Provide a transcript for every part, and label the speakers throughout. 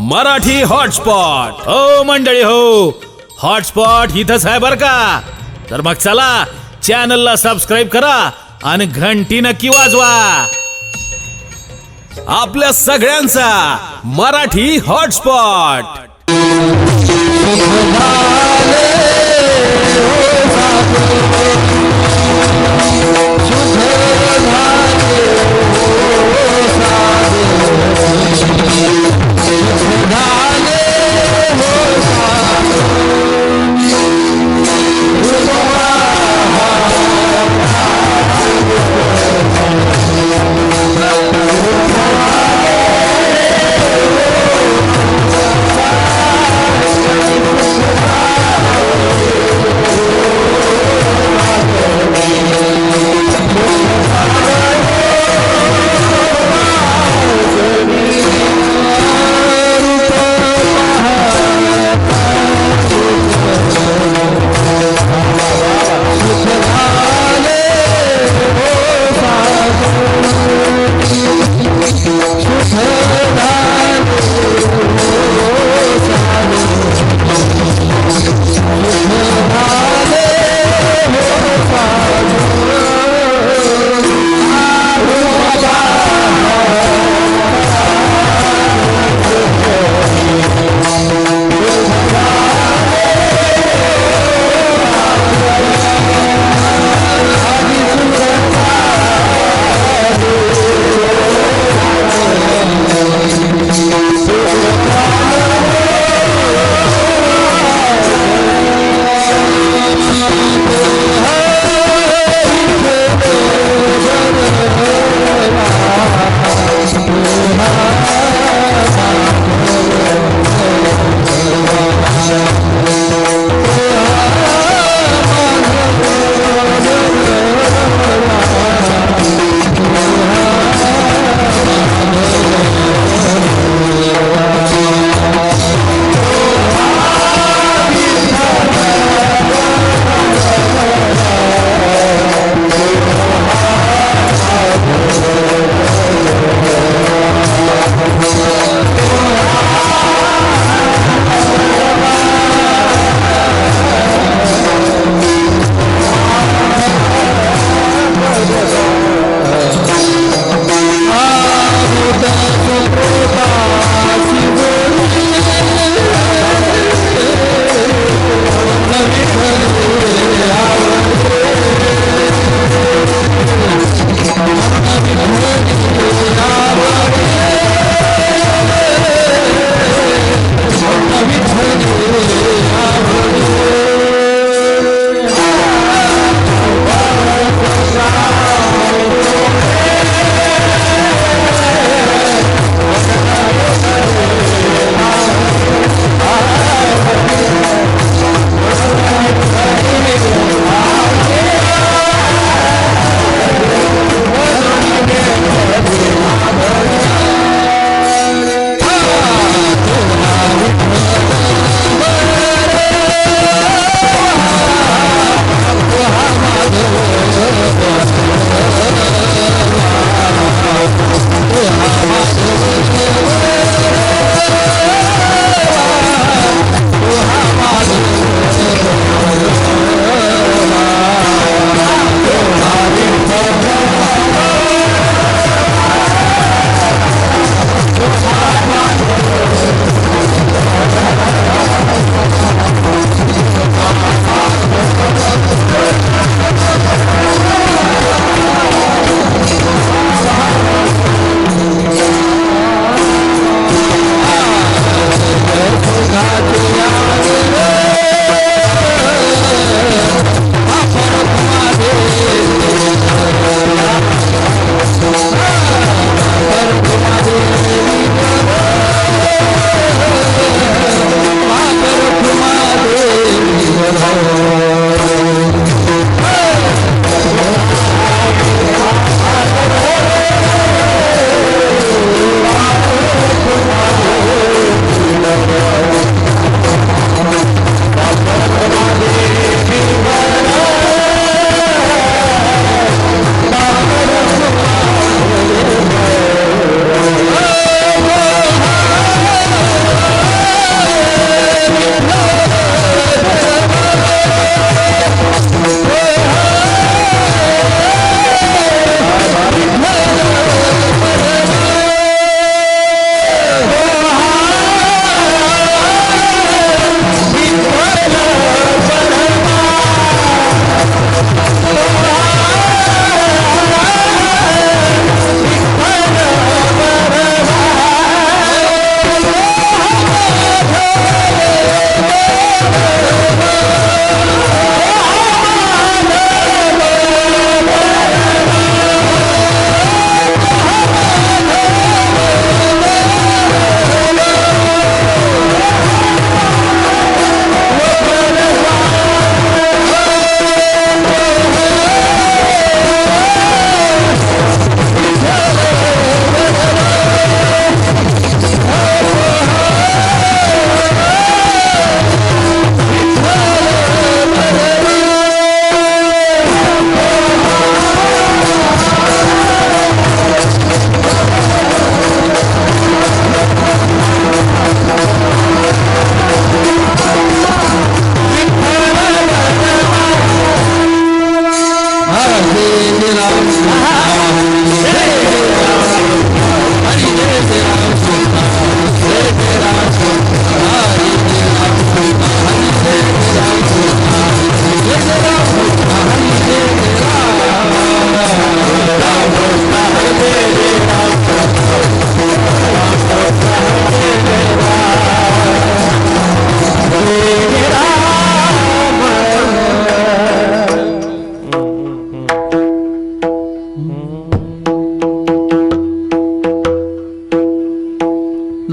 Speaker 1: Marathi hotspot हो मंडळी हो. हॉटस्पॉट इथंच आहे बर का. तर मग चला चॅनलला सबस्क्राईब करा आणि घंटी नक्की वाजवा. आपल्या सगळ्यांचा मराठी हॉटस्पॉट.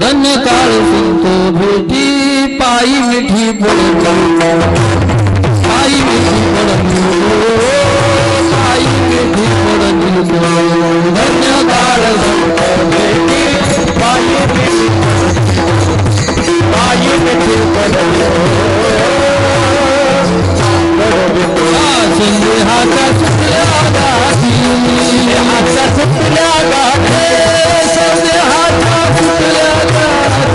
Speaker 2: धन्य काळ संतो भेटी पायी मिठी पडली पायी मिठी पडली पायी मिठी पडली धन्य काळ संतो भेटी पायी मिठी पायी मिठी पडली संदेहाच्या सुटल्या गाठी संदेहाच्या सुटल्या गाठी संदेहाच्या सुटल्या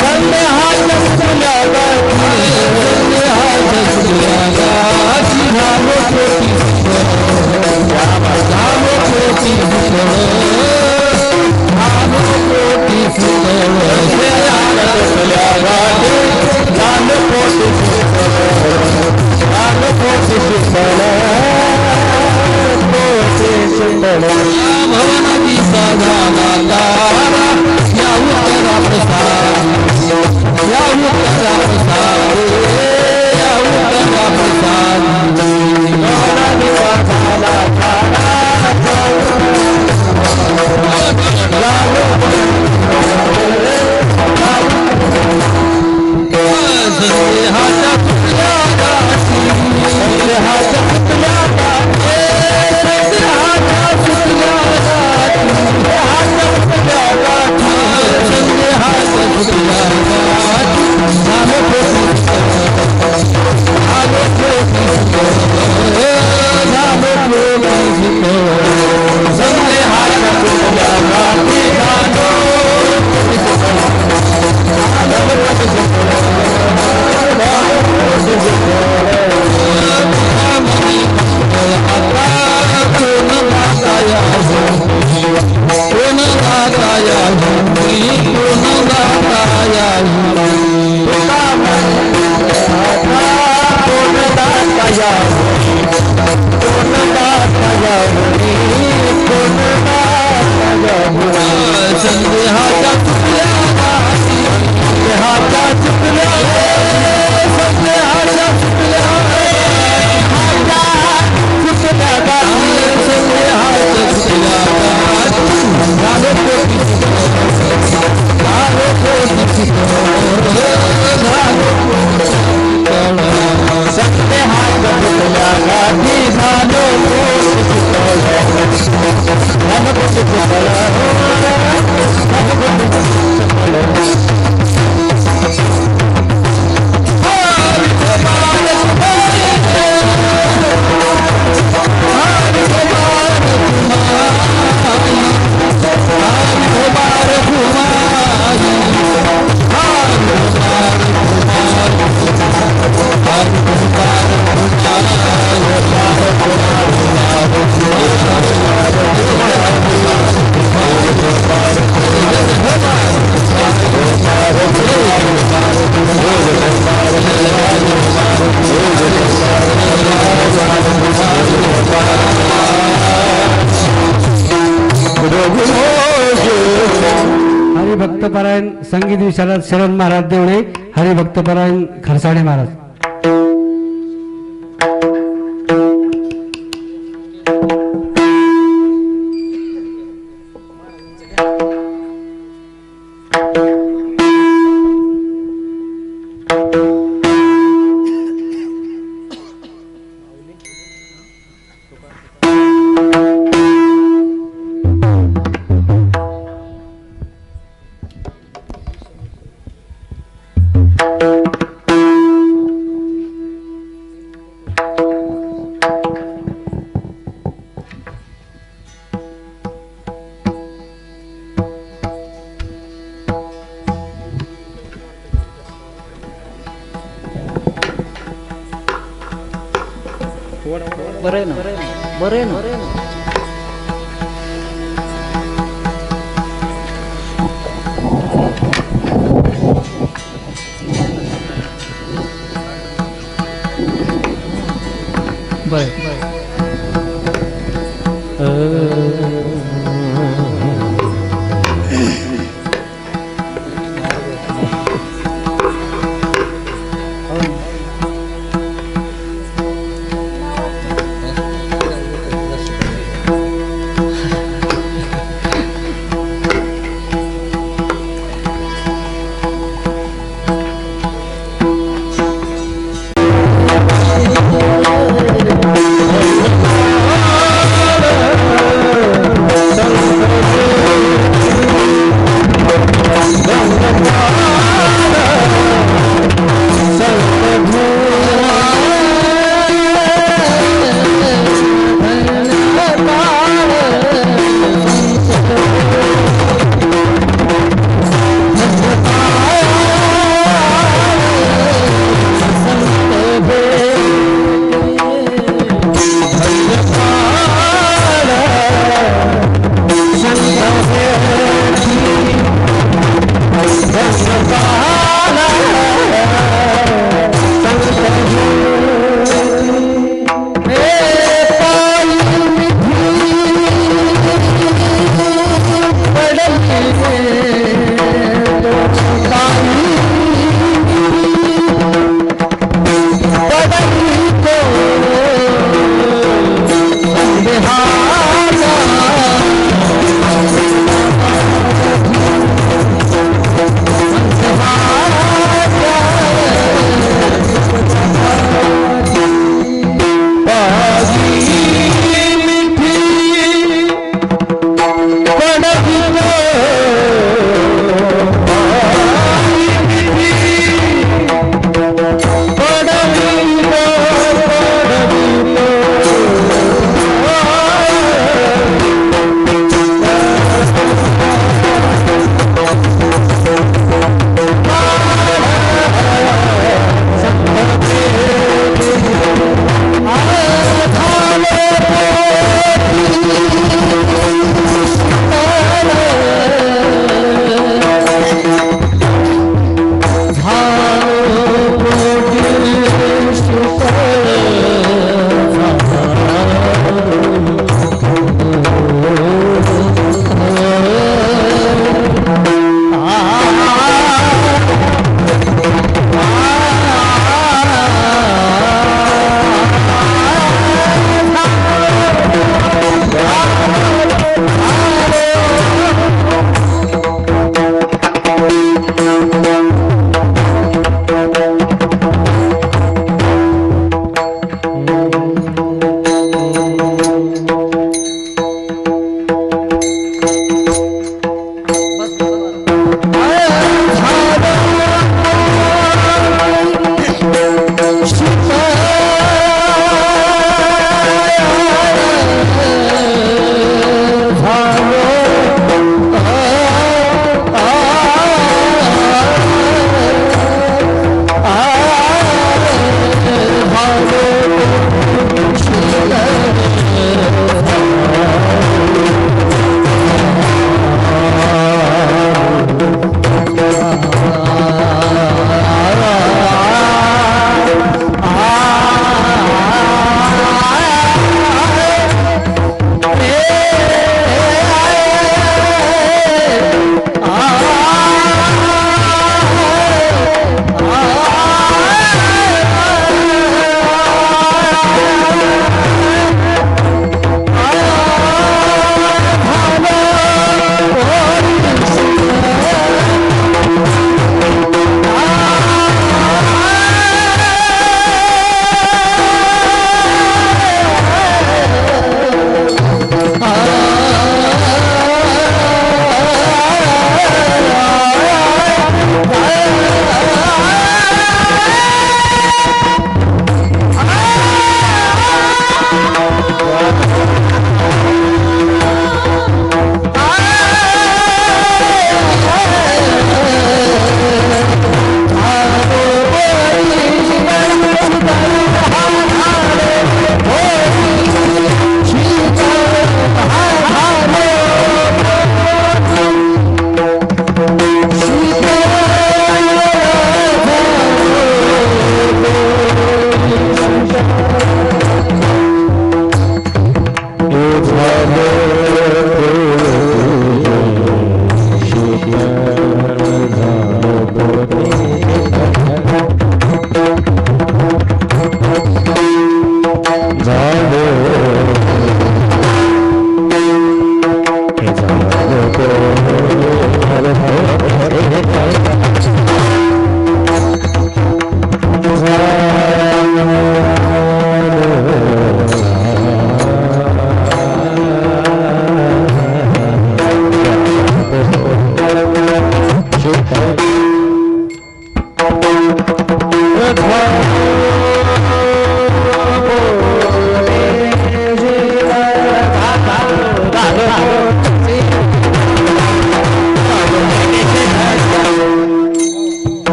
Speaker 2: संदेहाच्या सुटल्या गाठी संदेहाच्या सुटल्या गाठी झालो कोटी झालो कोटी झालो कोटी संदेहाच्या सुटल्या गाठी झालो कोटी झालो कोटी भवनाची साधा तारा या उत्तरा प्रसाद या उत्तरा प्रसाद या उत्तरा प्रसाद भवनाची साधा संदेहाच्या कुठल्या गाठी संदेहाच्या कुठल्या गाठी
Speaker 3: हरिभक्तपरायण संगीत विशारद शरण महाराज देवळे हरिभक्तपरायण खरसाडे महाराज
Speaker 2: बरे ना बरे ना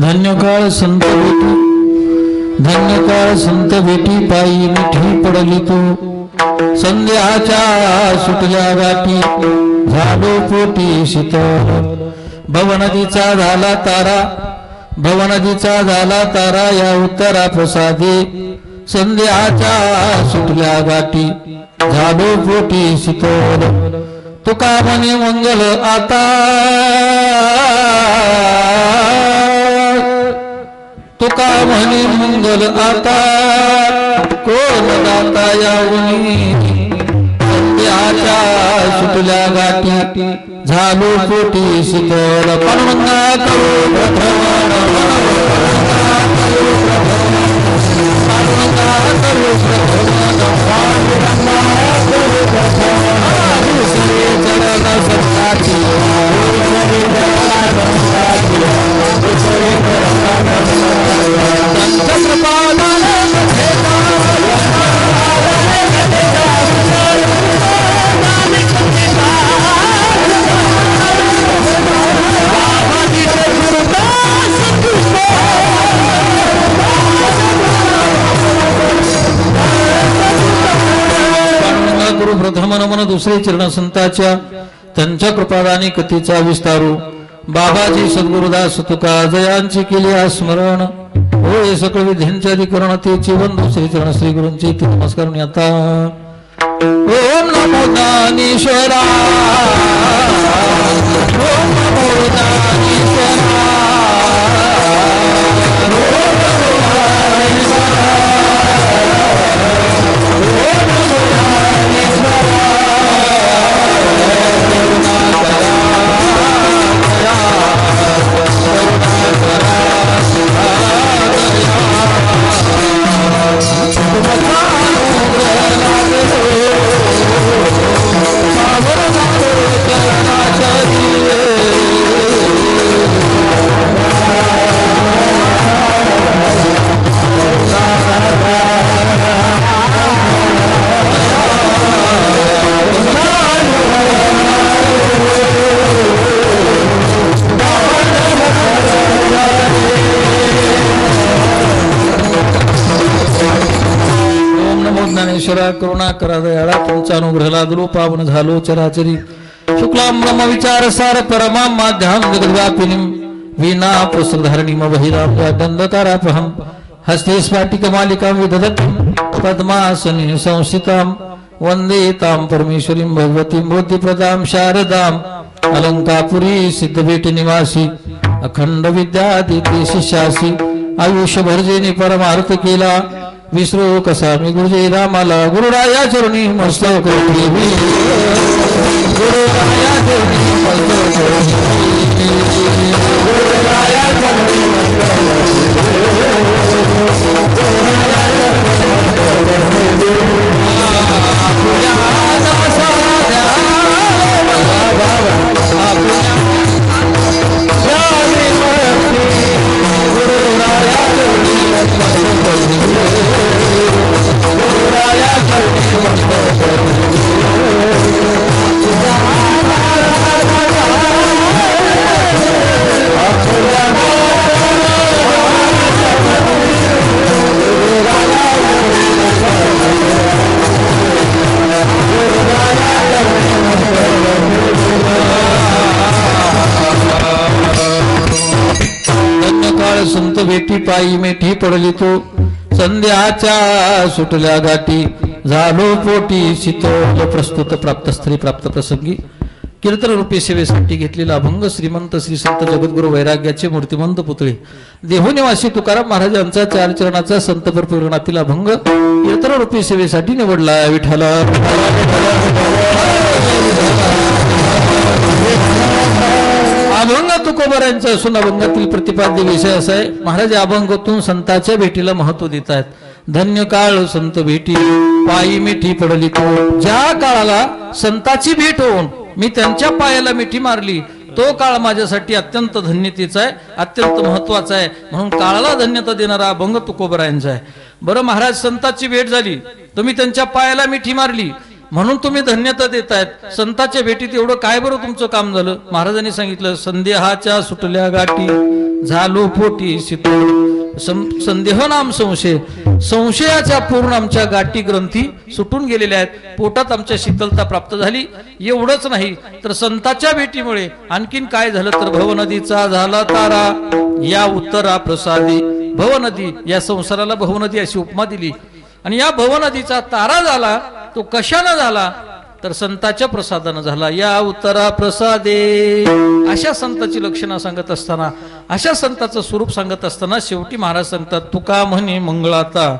Speaker 2: धन्यकाळ संत भेटी, धन्यकाळ संत भेटी, पायी मिठी पडली तू संध्याच्या सुटल्या गाठी, झालो पोटी शीतल भवनदीचा झाला तारा भवनदीचा झाला तारा या उत्तरा प्रसादी संध्याच्या सुटल्या गाठी झालो पोटी शीतल तुका म्हणे मंगल आता तुका म्हणे मंगल आता कोण दाता यावनी संध्याच्या सुटल्या गाठी झालो पोटी शीतल पांडुरंगा करू प्रथम नमन दुसरे चरण संतांच्या त्यांच्या कृपादानी कथेचा विस्तारू बाबाजी सद्गुरुदास तुका जयांची केली स्मरण होय सकळ विद्यांच्या अधिकरण तेची वंदू श्री चरण श्री गुरूंचे नमस्कार आता ओम नमो ज्ञानेश्वरा ओम नमो ज्ञानेश्वरा करुणा करा दयाळा तुमचा अनुग्रह लादलो पावन झालो चराचरी शुक्लां ब्रह्म विचार सार परमा माध्याम जगद्व्यापिनीं वीणा पुस्तकधारणीं बहिराम दंडतारापहं हस्ते स्फाटिकमालिकां विदधतीं पद्मासने संस्थितां वन्दे तां परमेश्वरीं भगवतीं बुद्धिप्रदां शारदां अलंकापुरी सिद्धभीट निवासी अखंड विद्यादिती शिष्यासी आयुष्यभर जेने परमार्थ केला विसरू कसा मी गुरुजी रामाला गुरुराया चरणी मस्तक ठेवी गुरुराया चरणी मस्तक ठेवी गुरुराया चरणी संत भेटी पायी मेठी पडली तो संध्याच्या सुटल्या गाठी झालो पोटी शीतल प्रस्तुत प्राप्त स्त्री प्राप्त प्रसंगी कीर्तन रूपी सेवेसाठी घेतलेला अभंग श्रीमंत श्री संत जगद्गुरु वैराग्याचे मूर्तिमंत पुतळे देहनिवासी तुकाराम महाराज यांचा चार चरणाचा संत पुराणातील अभंग कीर्तन रूपी सेवेसाठी निवडला विठ्ठला अभंग तुकोबारांचा असून अभंगातील प्रतिपाद्य विषय असा आहे महाराज अभंगातून संतांच्या भेटीला महत्व देत आहेत धन्य काळ संत भेटी पायी मिठी पडली तो ज्या काळाला संताची भेट होऊन मी त्यांच्या पायाला मिठी मारली तो काळ माझ्यासाठी अत्यंत धन्यतेचा आहे अत्यंत महत्वाचा आहे म्हणून काळाला धन्यता देणारा अभंग तुकोबारांचा आहे बरं महाराज संताची भेट झाली तुम्ही त्यांच्या पायाला मिठी मारली म्हणून तुम्ही धन्यता देतायत. संतांच्या भेटीत एवढं काय बरं तुमचं काम झालं? महाराजांनी सांगितलं, संदेहाच्या सुटल्या गाठी झालो पोटी शीतळ. संदेह नाम संशय, संशयाच्या पूर्ण आमच्या गाठी ग्रंथी सुटून गेलेल्या आहेत, पोटात आमच्या शीतलता प्राप्त झाली. एवढंच नाही तर संतांच्या भेटीमुळे आणखीन काय झालं तर भवनदीचा झाला तारा या उत्तरा प्रसादी. भवनदी या संसाराला भवनदी अशी उपमा दिली आणि या भवनदीचा तारा झाला तो कशानं झाला तर संतांच्या प्रसादानं झाला. या उत्तरा प्रसादे. अशा संतांची लक्षणं सांगत असताना, अशा संतांचं स्वरूप सांगत असताना शेवटी महाराज सांगतात, तुका म्हणे मंगळाता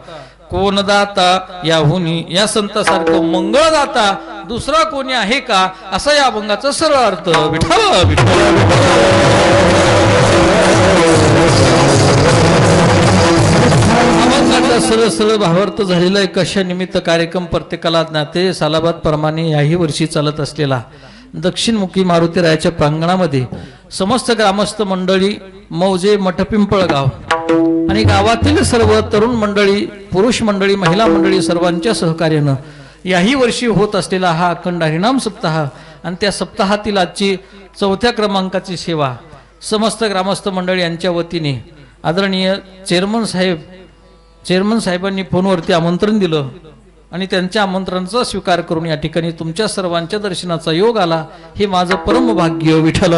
Speaker 2: कोण दाता याहुनी. या संतासारखं मंगळदाता दुसरा कोणी आहे का, असा या अभंगाचा सरळ अर्थ. विठ्ठल विठ्ठल सरळ सरळ भावार्थ झालेला आहे. कशा निमित्त कार्यक्रम प्रत्येकाला ज्ञाते. सालाबाद प्रमाणे याही वर्षी चालत असलेला दक्षिणमुखी मारुतीरायाच्या प्रांगणामध्ये समस्त ग्रामस्थ मंडळी, मौजे मठपिंपळ गाव आणि गावातील सर्व तरुण मंडळी, पुरुष मंडळी, महिला मंडळी सर्वांच्या सहकार्यानं याही वर्षी होत असलेला हा अखंड हरिनाम सप्ताह आणि त्या सप्ताहातील आजची 4थ्या क्रमांकाची सेवा समस्त ग्रामस्थ मंडळी यांच्या वतीने आदरणीय चेअरमन साहेबांनी फोनवरती आमंत्रण दिलं आणि त्यांच्या आमंत्रणाचा स्वीकार करून या ठिकाणी तुमच्या सर्वांच्या दर्शनाचा योग आला. हे माझं परम भाग्य. विठ्ठल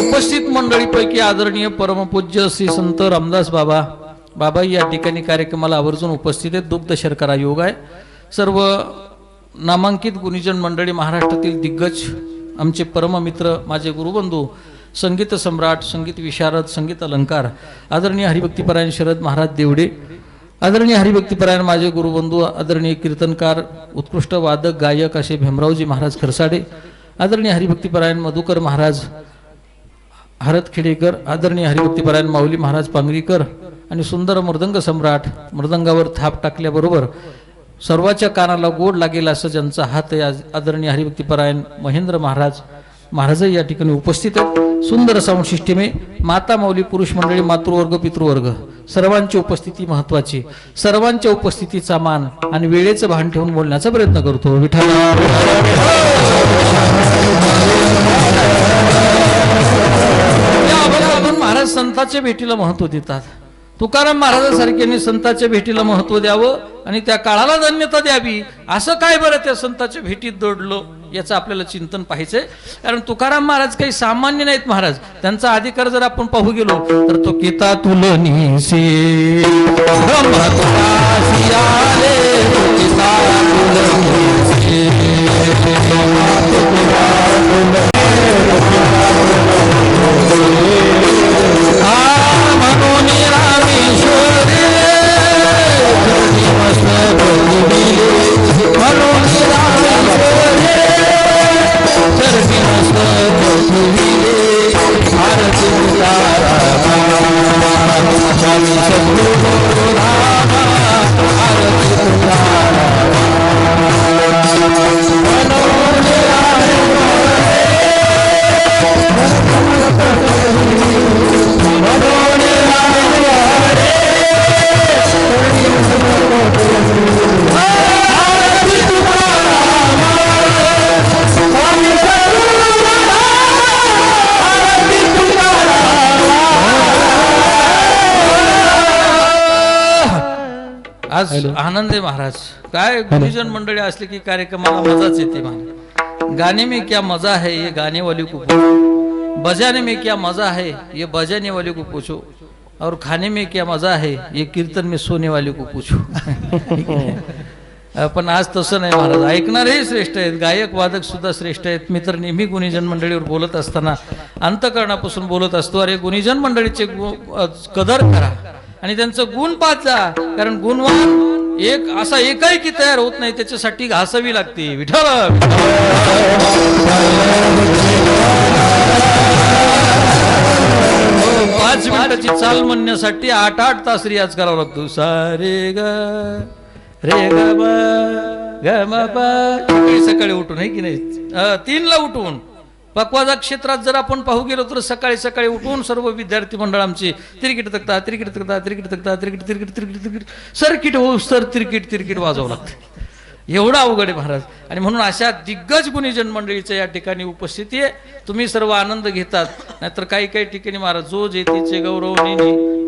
Speaker 2: उपस्थित मंडळीपैकी आदरणीय परमपूज्य श्री संत रामदास बाबा या ठिकाणी कार्यक्रमाला आवर्जून उपस्थित आहेत. दुग्ध शर्करा योग आहे. सर्व नामांकित गुणीजन मंडळी, महाराष्ट्रातील दिग्गज आमचे परममित्र, माझे गुरुबंधू, संगीत सम्राट, संगीत विशारद, संगीत अलंकार आदरणीय हरिभक्तीपरायण शरद महाराज देवडे, आदरणीय हरिभक्तीपरायण माझे गुरुबंधू आदरणीय कीर्तनकार, उत्कृष्ट वादक गायक असे भीमरावजी महाराज खरसाडे, आदरणीय हरिभक्तीपरायण मधुकर महाराज हरतखेडेकर, आदरणीय हरिभक्तीपरायण माऊली महाराज पांगरीकर आणि सुंदर मृदंग सम्राट, मृदंगावर थाप टाकल्याबरोबर सर्वाच्या कानाला गोड लागेल असं ज्यांचा हात आहे आदरणीय हरिभक्तीपरायण महेंद्र महाराज या ठिकाणी उपस्थित आहेत. सुंदर साऊंड सिस्टीम आहे. माता माऊली, पुरुष मंडळी, मातृवर्ग, पितृवर्ग सर्वांची उपस्थिती महत्वाची. सर्वांच्या उपस्थितीचा मान आणि वेळेचं भान ठेवून बोलण्याचा प्रयत्न करतो. विठ्ठल महाराज संतांच्या भेटीला महत्व देतात. तुकाराम महाराजांसारख्यांनी संतांच्या भेटीला महत्व द्यावं आणि त्या काळाला धन्यता द्यावी. असं काय बरं त्या संतांच्या भेटीत दडलो याचं आपल्याला चिंतन पाहिजे. कारण तुकाराम महाराज काही सामान्य नाहीत. महाराज त्यांचा अधिकार जर आपण पाहू गेलो तर तो किता तुलनीसी आज आनंद आहे महाराज. काय गुरुजन मंडळी असले की कार्यक्रमाला मजाच येते. महाराज गाने में क्या मजा है ये गाने वाले को पूछो, बजाने में क्या मजा है ये बजाने वाले को पूछो, और खाने में क्या मजा है ये कीर्तन में सोने वाले को पूछो. पण आज तसं नाही महाराज. ऐकणारेही श्रेष्ठ आहेत, गायक वादक सुद्धा श्रेष्ठ आहेत. मी तर नेहमी गुणीजन मंडळीवर बोलत असताना अंतःकरणापासून बोलत असतो, अरे गुणीजन मंडळीचे कदर करा आणि त्यांचं गुण पाहत जा. कारण गुणवान एक असा एकाएकी तयार होत नाही, त्याच्यासाठी घासावी लागते. विठ्ठल 5 मिनिटाची चाल म्हणण्यासाठी 8 तास रियाज करावा लागतो. सारे ग रे ग ग म प. सकाळी उठून आहे की नाही 3 ला उठून पकवाजा क्षेत्रात जर आपण पाहू गेलो तर सकाळी सकाळी उठून सर्व विद्यार्थी मंडळ आमचे तिरकीट तक्ता तिरकीट तक्ता तिरकीट तक्ता तिरकीट तिरकीट तिरकीट तिरकीट सर्किट होऊस तर तिरकीट तिरकीट वाजवावं लागतं. एवढा अवघड आहे महाराज. आणि म्हणून अशा दिग्गज गुणीजन मंडळीच्या या ठिकाणी उपस्थिती आहे. तुम्ही सर्व आनंद घेतात. नाहीतर काही काही ठिकाणी महाराज जो जेतीचे गौरवणी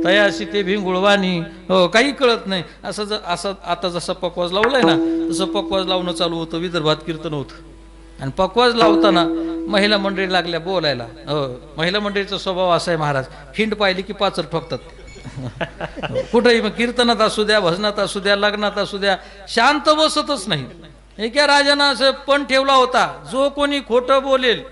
Speaker 2: तयाशी ते भिंगुळवाणी हो काही कळत नाही. असं आता जसं पकवाज लावलाय ना तसं पकवाज लावणं चालू होतं. विदर्भात कीर्तन होतं आणि पकवाज लावताना महिला मंडळी लागल्या बोलायला. हो महिला मंडळीचा स्वभाव असा आहे महाराज, हिंड पाहिली की पाचर ठोकतात. कुठेही मग कीर्तनात असू द्या, भजनात असू द्या, लग्नात असू द्या, शांत बसतच नाही. एका राजानं असं पण ठेवला होता, जो कोणी खोटं बोलेल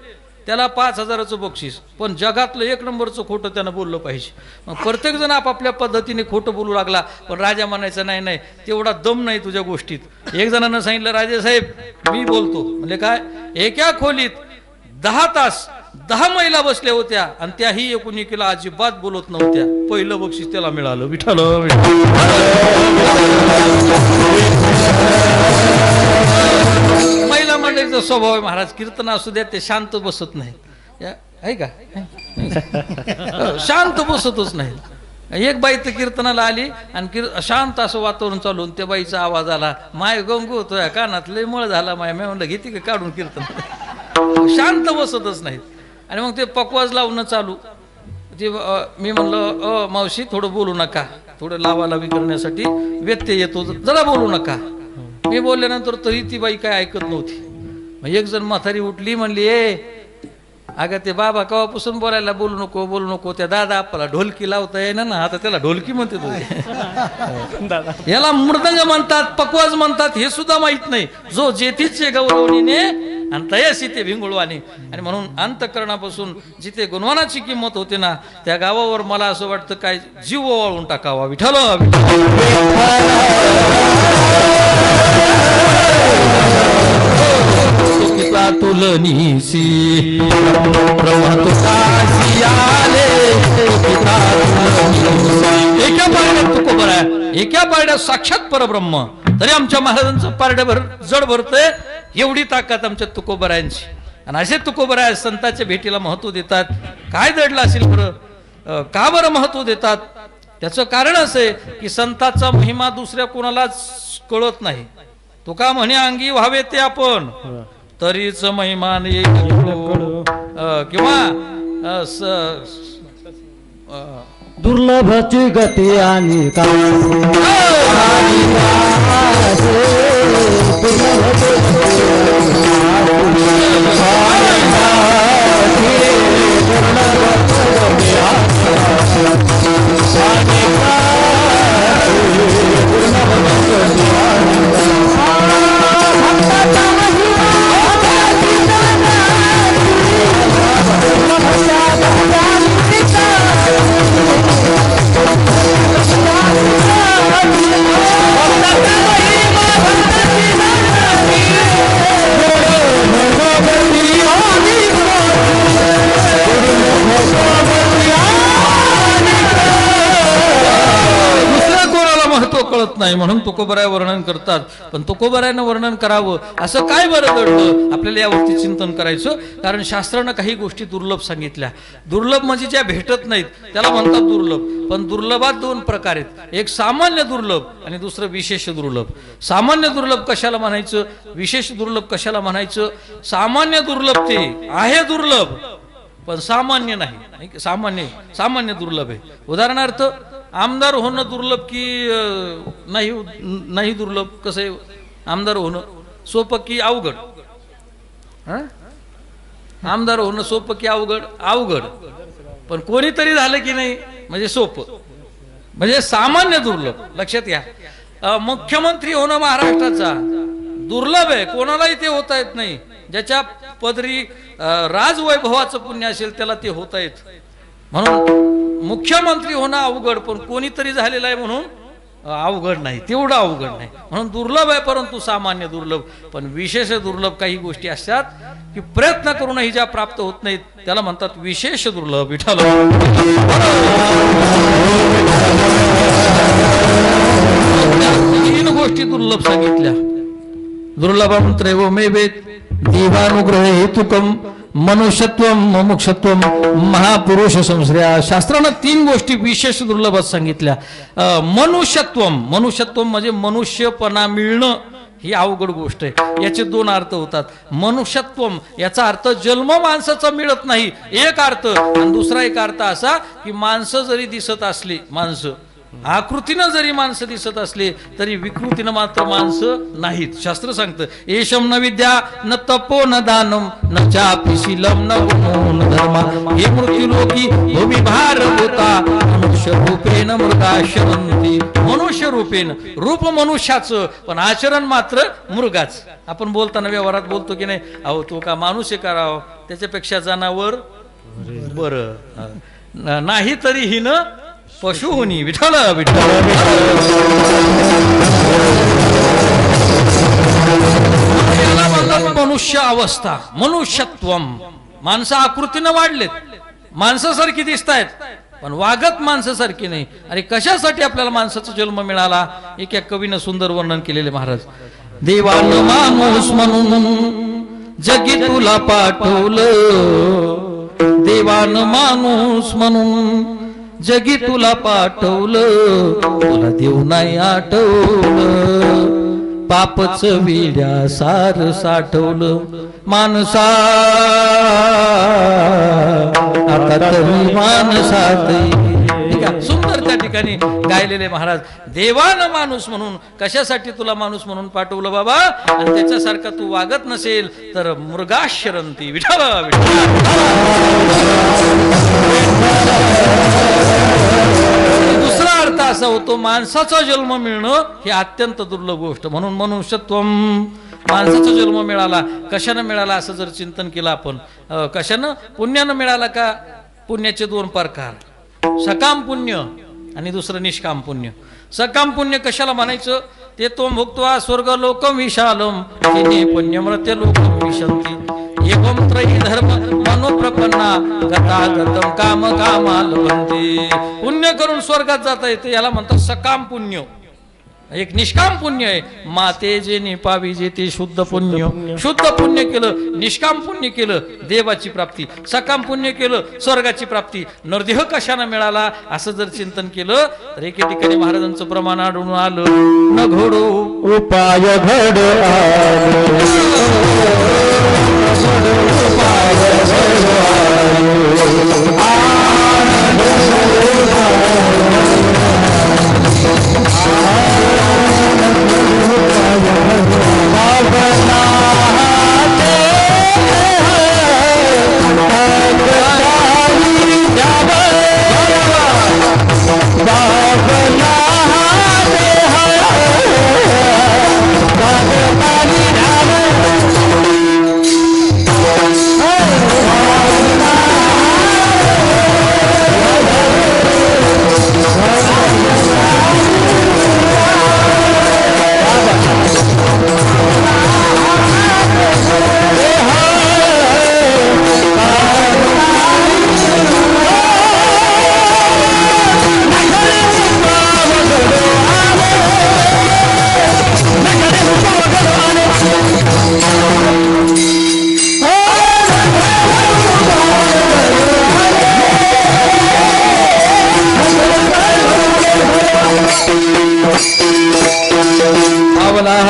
Speaker 2: त्याला 5,000चं बक्षीस, पण जगातलं 1 नंबरचं खोटं त्यानं बोललं पाहिजे. मग प्रत्येक जण आपापल्या पद्धतीने खोटं बोलू लागला. पण राजा म्हणायचं नाही नाही तेवढा दम नाही तुझ्या गोष्टीत. एक जणानं सांगितलं राजेसाहेब मी बोलतो. म्हणजे काय, एका खोलीत 10 तास 10 महिला बसल्या होत्या आणि त्याही एकुणिकेला अजिबात बोलत नव्हत्या. पहिलं बक्षीस त्याला मिळालं. विठ्ठल महिला मंडळीचा स्वभाव आहे महाराज. कीर्तन असू द्या ते शांत बसत नाही. आहे का शांत बसतच नाही. एक बाई तर कीर्तनाला आली आणि शांत असं वातावरण चालून त्या बाईचा आवाज आला, माय गंगू होतोय कानात लय मळ झाला माय. मी म्हणलं घेते का काढून कीर्तन. शांत बसतच नाहीत. आणि मग ते पकवाज लावणं चालू. ते मी म्हणलं मावशी थोडं बोलू नका, थोडं लावालावी करण्यासाठी व्यत्यय येतो, जरा बोलू नका. मी बोलल्यानंतर तरी ती बाई काय ऐकत नव्हती. मग एक जण म्हातारी उठली म्हणली, अगं ते बाबा कवापासून बोलायला बोलू नको त्या दादा आपल्याला ढोलकी लावता येईना ना, आता त्याला ढोलकी म्हणते तुझे. याला मृदंग म्हणतात, पकवाज म्हणतात हे सुद्धा माहित नाही. जो जेथीचे गौरवणीने आणि तयाशी ते भिंगुळवाणी. आणि म्हणून अंतःकरणापासून जिथे गुणवानाची किंमत होते ना त्या गावावर मला असं वाटतं काय जीव ओवाळून टाकावा. विठ्ठल तुलनीसी एका पारड्यात तुकोबरा आहे, एका पारड्यात साक्षात परब्रह्म. तरी आमच्या महाराजांचं पारड्याभर जड भरतंय. एवढी ताकद आमच्या तुकोबरायांची. आणि असे तुकोबराय संतांच्या भेटीला महत्व देतात. काय दडलं असेल बरं, का बरं महत्व देतात? त्याचं कारण असं आहे की संतांचा महिमा दुसऱ्या कोणालाच कळत नाही. तुका म्हणे अंगी व्हावे ते आपण तरीच महिमान किंवा
Speaker 3: दुर्लभची गती आणि
Speaker 2: कळत नाही म्हणून तुकोबराय वर्णन करतात. पण तुकोबरायनं वर्णन करावं असं काय बरं घडलं आपल्याला यावरती चिंतन करायचं. कारण शास्त्रानं काही गोष्टी दुर्लभ सांगितल्या. दुर्लभ म्हणजे ज्या भेटत नाहीत त्याला म्हणतात दुर्लभ. पण दुर्लभात 2 प्रकार आहेत, एक सामान्य दुर्लभ आणि दुसरं विशेष दुर्लभ. सामान्य दुर्लभ कशाला म्हणायचं, विशेष दुर्लभ कशाला म्हणायचं? सामान्य दुर्लभ ते आहे दुर्लभ पण सामान्य नाही. सामान्य दुर्लभ आहे. उदाहरणार्थ आमदार होणं दुर्लभ की नाही दुर्लभ? कसं आहे, आमदार होणं सोपं की अवघड? आमदार होणं सोपं की अवघड? अवघड. पण कोणीतरी झालं की नाही म्हणजे सोपं. म्हणजे सामान्य दुर्लभ. लक्षात घ्या, मुख्यमंत्री होणं महाराष्ट्राचा दुर्लभ आहे, कोणालाही ते होता येत नाही. ज्याच्या पदरी राजवैभवाचं पुण्य असेल त्याला ते होता येत. म्हणून मुख्यमंत्री होणं अवघड, पण कोणीतरी झालेलं आहे म्हणून अवघड नाही, तेवढं अवघड नाही. म्हणून दुर्लभ आहे परंतु सामान्य दुर्लभ. पण विशेष दुर्लभ काही गोष्टी असतात की प्रयत्न करूनही ज्या प्राप्त होत नाहीत त्याला म्हणतात विशेष दुर्लभ. विठ्ठल 3 गोष्टी दुर्लभ सांगितल्या. दुर्लभम त्रैवमेवेत देवानुग्रह हेतुकम मनुष्यत्वम मुमुक्षत्वम महापुरुष संश्रया. शास्त्रानं 3 गोष्टी विशेष दुर्लभ सांगितल्या. मनुष्यत्वम म्हणजे मनुष्यपणा मिळणं ही अवघड गोष्ट आहे. याचे 2 अर्थ होतात. मनुष्यत्वम याचा अर्थ जन्म माणसाचा मिळत नाही एक अर्थ, आणि दुसरा एक अर्थ असा की माणसं जरी दिसत असली, माणसं आकृतीनं जरी माणसं दिसत असले तरी विकृतीनं मात्र माणसं नाहीत. शास्त्र सांगतं एशम न विद्या न तपो न दानम न चापि शीलम न गुणो न धर्म हे मृत्यू लोकी भूमी भार होता मनुष्य रूपेण मृगाशरंती. मनुष्य रूपेण, रूप मनुष्याचं पण आचरण मात्र मृगाच. आपण बोलताना व्यवहारात बोलतो की नाही, अहो तो का माणूस आहे करावं, त्याच्यापेक्षा जनावर बरं नाही तरी ही न पशु होणी. विठ्ठल विठ्ठल. मनुष्य अवस्था, मनुष्यत्वम. माणसं आकृतीनं वाढलेत, माणसासारखी दिसत आहेत पण वागत माणसासारखी नाही. अरे कशासाठी आपल्याला माणसाचा जन्म मिळाला? एका कवीनं सुंदर वर्णन केलेले महाराज. देवानं माणूस म्हणून जगी तुला पाठवलं, देवानं माणूस म्हणून जगी तुला पाठवलं, तुला देव नाही आठवलं, पापच विड्या सार साठवलं माणसा आता तरी माणसात. सुंदर त्या ठिकाणी गायलेले महाराज. देवानं माणूस म्हणून कशासाठी तुला माणूस म्हणून पाठवलं बाबा, आणि त्याच्यासारखा तू वागत नसेल तर मृगाशरंती. विठ्ठल दुसरा अर्थ असा होतो माणसाचा जन्म मिळणं ही अत्यंत दुर्लभ गोष्ट. म्हणून मनुष्यत्वम, माणसाचा जन्म मिळाला कशानं मिळाला असं जर चिंतन केलं आपण, कशानं? पुण्यानं मिळाला का? पुण्याचे 2 प्रकार, सकाम पुण्य आणि दुसरं निष्काम पुण्य. सकाम पुण्य कशाला म्हणायचं? ते तो भुक्त्वा स्वर्ग लोकम विशालम तिने पुण्यमृत्य लोकम विशंती एवं त्रयी धर्म मनोप्रपन्ना गतागतम काम कामाल बनते. पुण्य करून स्वर्गात जाता येते, याला म्हणतात सकाम पुण्य. एक निष्काम पुण्य आहे, माते जे निपावी जे ते शुद्ध पुण्य. शुद्ध पुण्य केलं, निष्काम पुण्य केलं, देवाची प्राप्ती. सकाम पुण्य केलं, स्वर्गाची प्राप्ती. नरदेह कशाने मिळाला असं जर चिंतन केलं तर एके ठिकाणी महाराजांचं प्रमाण आढळून आलं. न घडो
Speaker 3: उपाय घड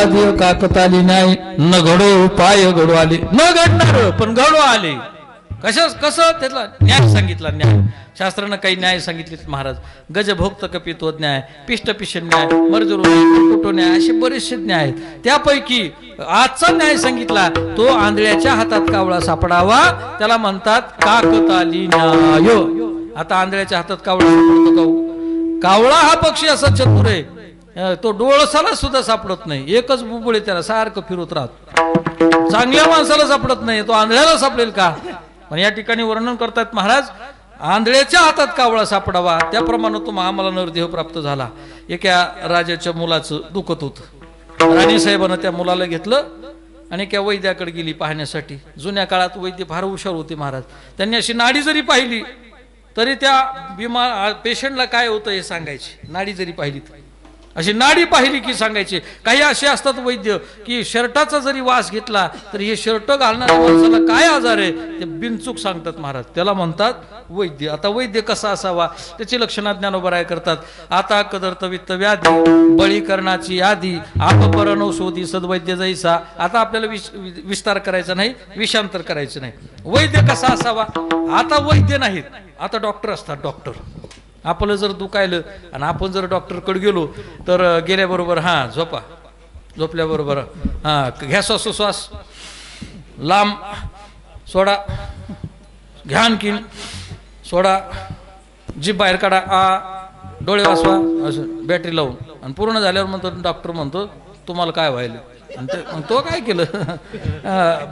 Speaker 3: देव काकताली नाही. न घडो पाय घडू आले,
Speaker 2: न घडणार पण घडू आले. कसं त्यातला न्याय सांगितला. न्याय शास्त्रानं काही न्याय सांगितले महाराज. गजभोक्त कपित्व न्याय, पिष्टपिशन न्याय, मर्जरो न्याय, असे बरेचसे न्याय आहेत. त्यापैकी आजचा न्याय सांगितला तो आंधळ्याच्या हातात कावळा सापडावा त्याला म्हणतात काकताली न्याय. आता आंधळ्याच्या हातात कावळा सापडतो का? कावळा हा पक्षी असा चतुर आहे, तो डोळसाला सुद्धा सापडत नाही. एकच बुबुळे त्याला सारखं फिरत राहतो. चांगल्या माणसाला सापडत नाही, तो आंधळ्याला सापडेल का? पण या ठिकाणी वर्णन करतात महाराज, आंधळ्याच्या हातात कावळा सापडावा त्याप्रमाणे तो आम्हाला नरदेह प्राप्त झाला. एका राजाच्या मुलाचं दुखत होतं. राणीसाहेबानं त्या मुलाला घेतलं आणि एका वैद्याकडे गेली पाहण्यासाठी. जुन्या काळात वैद्य फार हुशार होते महाराज. त्यांनी अशी नाडी जरी पाहिली तरी त्या पेशंटला काय होतं हे सांगायची. नाडी जरी पाहिली अशी नाडी पाहिली की सांगायचे. काही असे असतात वैद्य की शर्टाचा जरी वास घेतला तरी हे शर्ट घालणाऱ्या माणसाला काय आजार आहे ते बिनचूक सांगतात महाराज. त्याला म्हणतात वैद्य. आता वैद्य कसा असावा त्याची लक्षणं ज्ञानोबराय करतात. आता कदर्थ वित्त व्याधी बळीकरणाची यादी आपपरण शोधी सद्वैद्य जैसा. आता आपल्याला विस्तार करायचा नाही, विषांतर करायचं नाही. वैद्य कसा असावा? आता वैद्य नाहीत, आता डॉक्टर असतात. डॉक्टर आपलं जर दुखायलं आणि आपण जर डॉक्टरकडे गेलो तर गेल्याबरोबर हां झोपा, झोपल्याबरोबर हां घ्या श्वासोश्वास, लांब सोडा, घ्या आणखीन सोडा, जीभ बाहेर काढा, डोळे वाचवा, असं बॅटरी लावून. आणि पूर्ण झाल्यावर म्हणतो डॉक्टर म्हणतो तुम्हाला काय व्हायलं. आणि तो काय केलं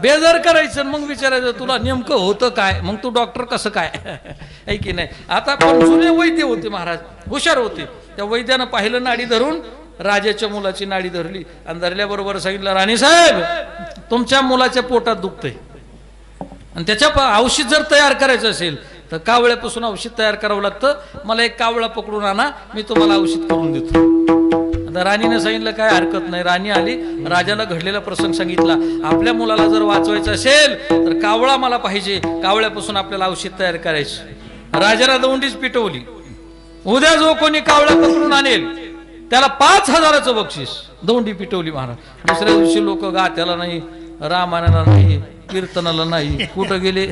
Speaker 2: बेजार करायचं. मग विचारायचं तुला नेमकं होतं काय, मग तू डॉक्टर कसं काय आहे की नाही. आता पण जुने वैद्य होते महाराज, हुशार होते. त्या वैद्यानं पाहिलं नाडी धरून, राजाच्या मुलाची नाडी धरली आणि धरल्याबरोबर सांगितलं राणी साहेब तुमच्या मुलाच्या पोटात दुखतंय आणि त्याच्या औषध जर तयार करायचं असेल तर कावळ्यापासून औषध तयार करावं लागतं. मला एक कावळा पकडून आणा, मी तुम्हाला औषध करून देतो. आता राणीने सांगितलं काय हरकत नाही. राणी आली, राजाला घडलेला प्रसंग सांगितला. आपल्या मुलाला जर वाचवायचं असेल तर कावळा मला पाहिजे, कावळ्यापासून आपल्याला औषध तयार करायचं. राजाला दौंडीच पिटवली. उद्या जो कोणी कावळा पकडून आणेल त्याला 5,000चं बक्षीस. दौंडी पिटवली महाराज. दुसऱ्या दिवशी लोक गात्याला नाही, रामायणाला नाही, कीर्तनाला नाही, कुठं गेले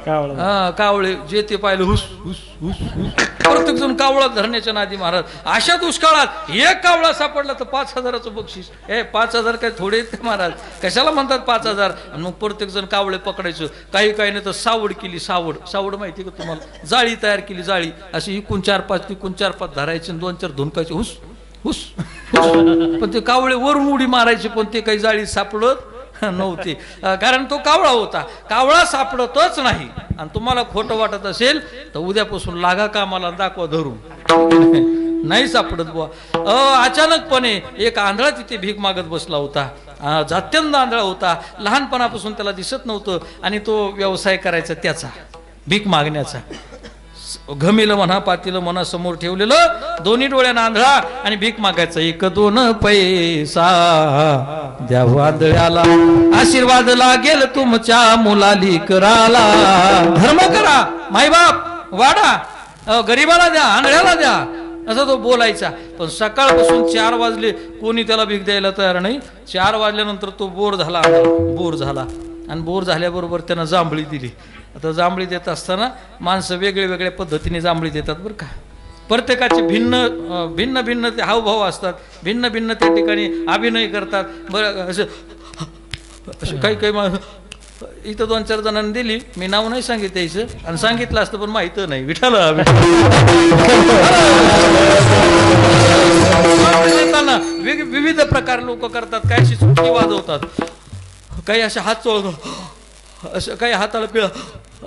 Speaker 2: कावळे जे ते पाहिलं हुस हुस हुस हुस. प्रत्येक जण कावळा धरण्याच्या नादी महाराज. अशा दुष्काळात एक कावळा सापडला तर 5,000चं बक्षीस. 5,000 काय थोडे महाराज, कशाला म्हणतात 5,000. मग प्रत्येक जण कावळे पकडायचं. काही काही नाही तर सावड केली. सावड माहिती का तुम्हाला? जाळी तयार केली. जाळी अशी इकून 4-5 तिकून 4-5 धरायचे, 2-4 धुनकायचे, हुस हुस. पण ते कावळे वरून उडी मारायचे, पण ते काही जाळी सापडत नव्हती, कारण तो कावळा होता. कावळा सापडतच नाही. आणि तुम्हाला खोटं वाटत असेल तर उद्यापासून लागा कामाला, दाखवा धरून. नाही सापडत बुवा. अचानकपणे एक आंधळा तिथे भीक मागत बसला होता. जात्यंध आंधळा होता. लहानपणापासून त्याला दिसत नव्हतं आणि तो व्यवसाय करायचा त्याचा, भीक मागण्याचा. घमेलं म्हणा पातीलं म्हणा समोर ठेवलेलं, दोन्ही डोळ्यानं आंधळा आणि भीक मागायचं. 1-2 पैसा द्या वादळ्याला, आशीर्वाद लागेल तुमच्या मुलाली कराला. धर्म करा, मायबाप वाडा, गरीबाला द्या, आंधळ्याला द्या, असं तो बोलायचा. पण सकाळपासून 4 वाजले, कोणी त्याला भीक द्यायला तयार नाही. 4 वाजल्यानंतर तो बोर झाला आणि बोर झाल्याबरोबर त्यानं जांभळी दिली. आता जांभळी देत असताना माणसं वेगळे वेगळ्या पद्धतीने जांभळी देतात बरं का. प्रत्येकाचे भिन्न भिन्न ते हावभाव असतात, भिन्न भिन्न त्या ठिकाणी अभिनय करतात. बरं असं काही इथं 2-4 जणांनी दिली. मी नाव नाही सांगितलं यायचं, आणि सांगितलं असतं पण माहित नाही. विठाला विविध प्रकार लोक करतात. काही अशी चुटकी वाजवतात, काही असे हात चोळतात, असं काही हाताला पिळा,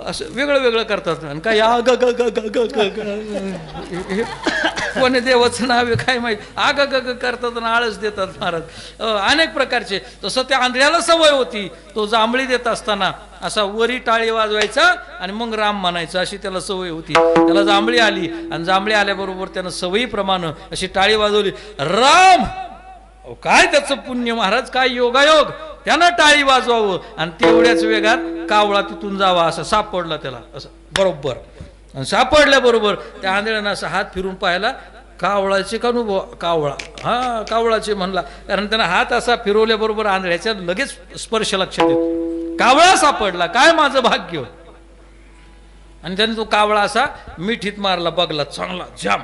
Speaker 2: असं वेगळं करतात. आणि काही कोणी देवाचं नाव काय माहिती, आग करतात आणि आळस देतात महाराज. अनेक प्रकारचे. तसं त्या आंधळ्याला सवय होती. तो जांभळी देत असताना असा वरी टाळी वाजवायचा आणि मग राम म्हणायचं, अशी त्याला सवय होती. त्याला जांभळी आली आणि जांभळी आल्याबरोबर त्यानं सवयीप्रमाणे अशी टाळी वाजवली, राम. काय त्याचं पुण्य महाराज, काय योगायोग. त्यानं टाळी वाजवावं आणि तेवढ्याच वेगात कावळा तिथून जावा. असं सापडला त्याला, असं बरोबर. आणि सापडल्याबरोबर त्या आंधळ्यानं असा हात फिरून पाहिला. कावळाचे का अनुभव, कावळा, हा कावळाचे म्हणला. कारण त्यानं हात असा फिरवल्याबरोबर आंधळ्याच्या लगेच स्पर्श लक्षात येतो. कावळा सापडला, काय माझं भाग्य. आणि त्याने तो कावळा असा मिठीत मारला, बघला चांगला जाम.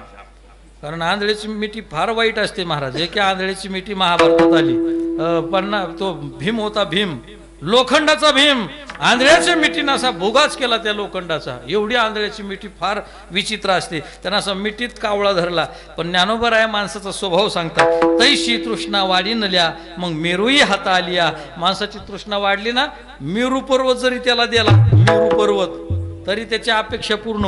Speaker 2: कारण आंधळ्याची मिठी फार वाईट असते महाराज. एका आंधळ्याची मिठी महाभारतात आली. तो भीम होता, भीम, लोखंडाचा भीम. आंधळ्याच्या मिठीनं असा भोगाच केला त्या लोखंडाचा. एवढी आंधळ्याची मिठी फार विचित्र असते. त्यांना असा मिठीत कावळा धरला. पण ज्ञानोबराय माणसाचा स्वभाव सांगतात, तैशी तृष्णा वाढी नल्या मग मेरूही हाता आलिया. माणसाची तृष्णा वाढली ना, मेरू पर्वत जरी त्याला दिला, मेरू पर्वत, तरी त्याच्या अपेक्षा पूर्ण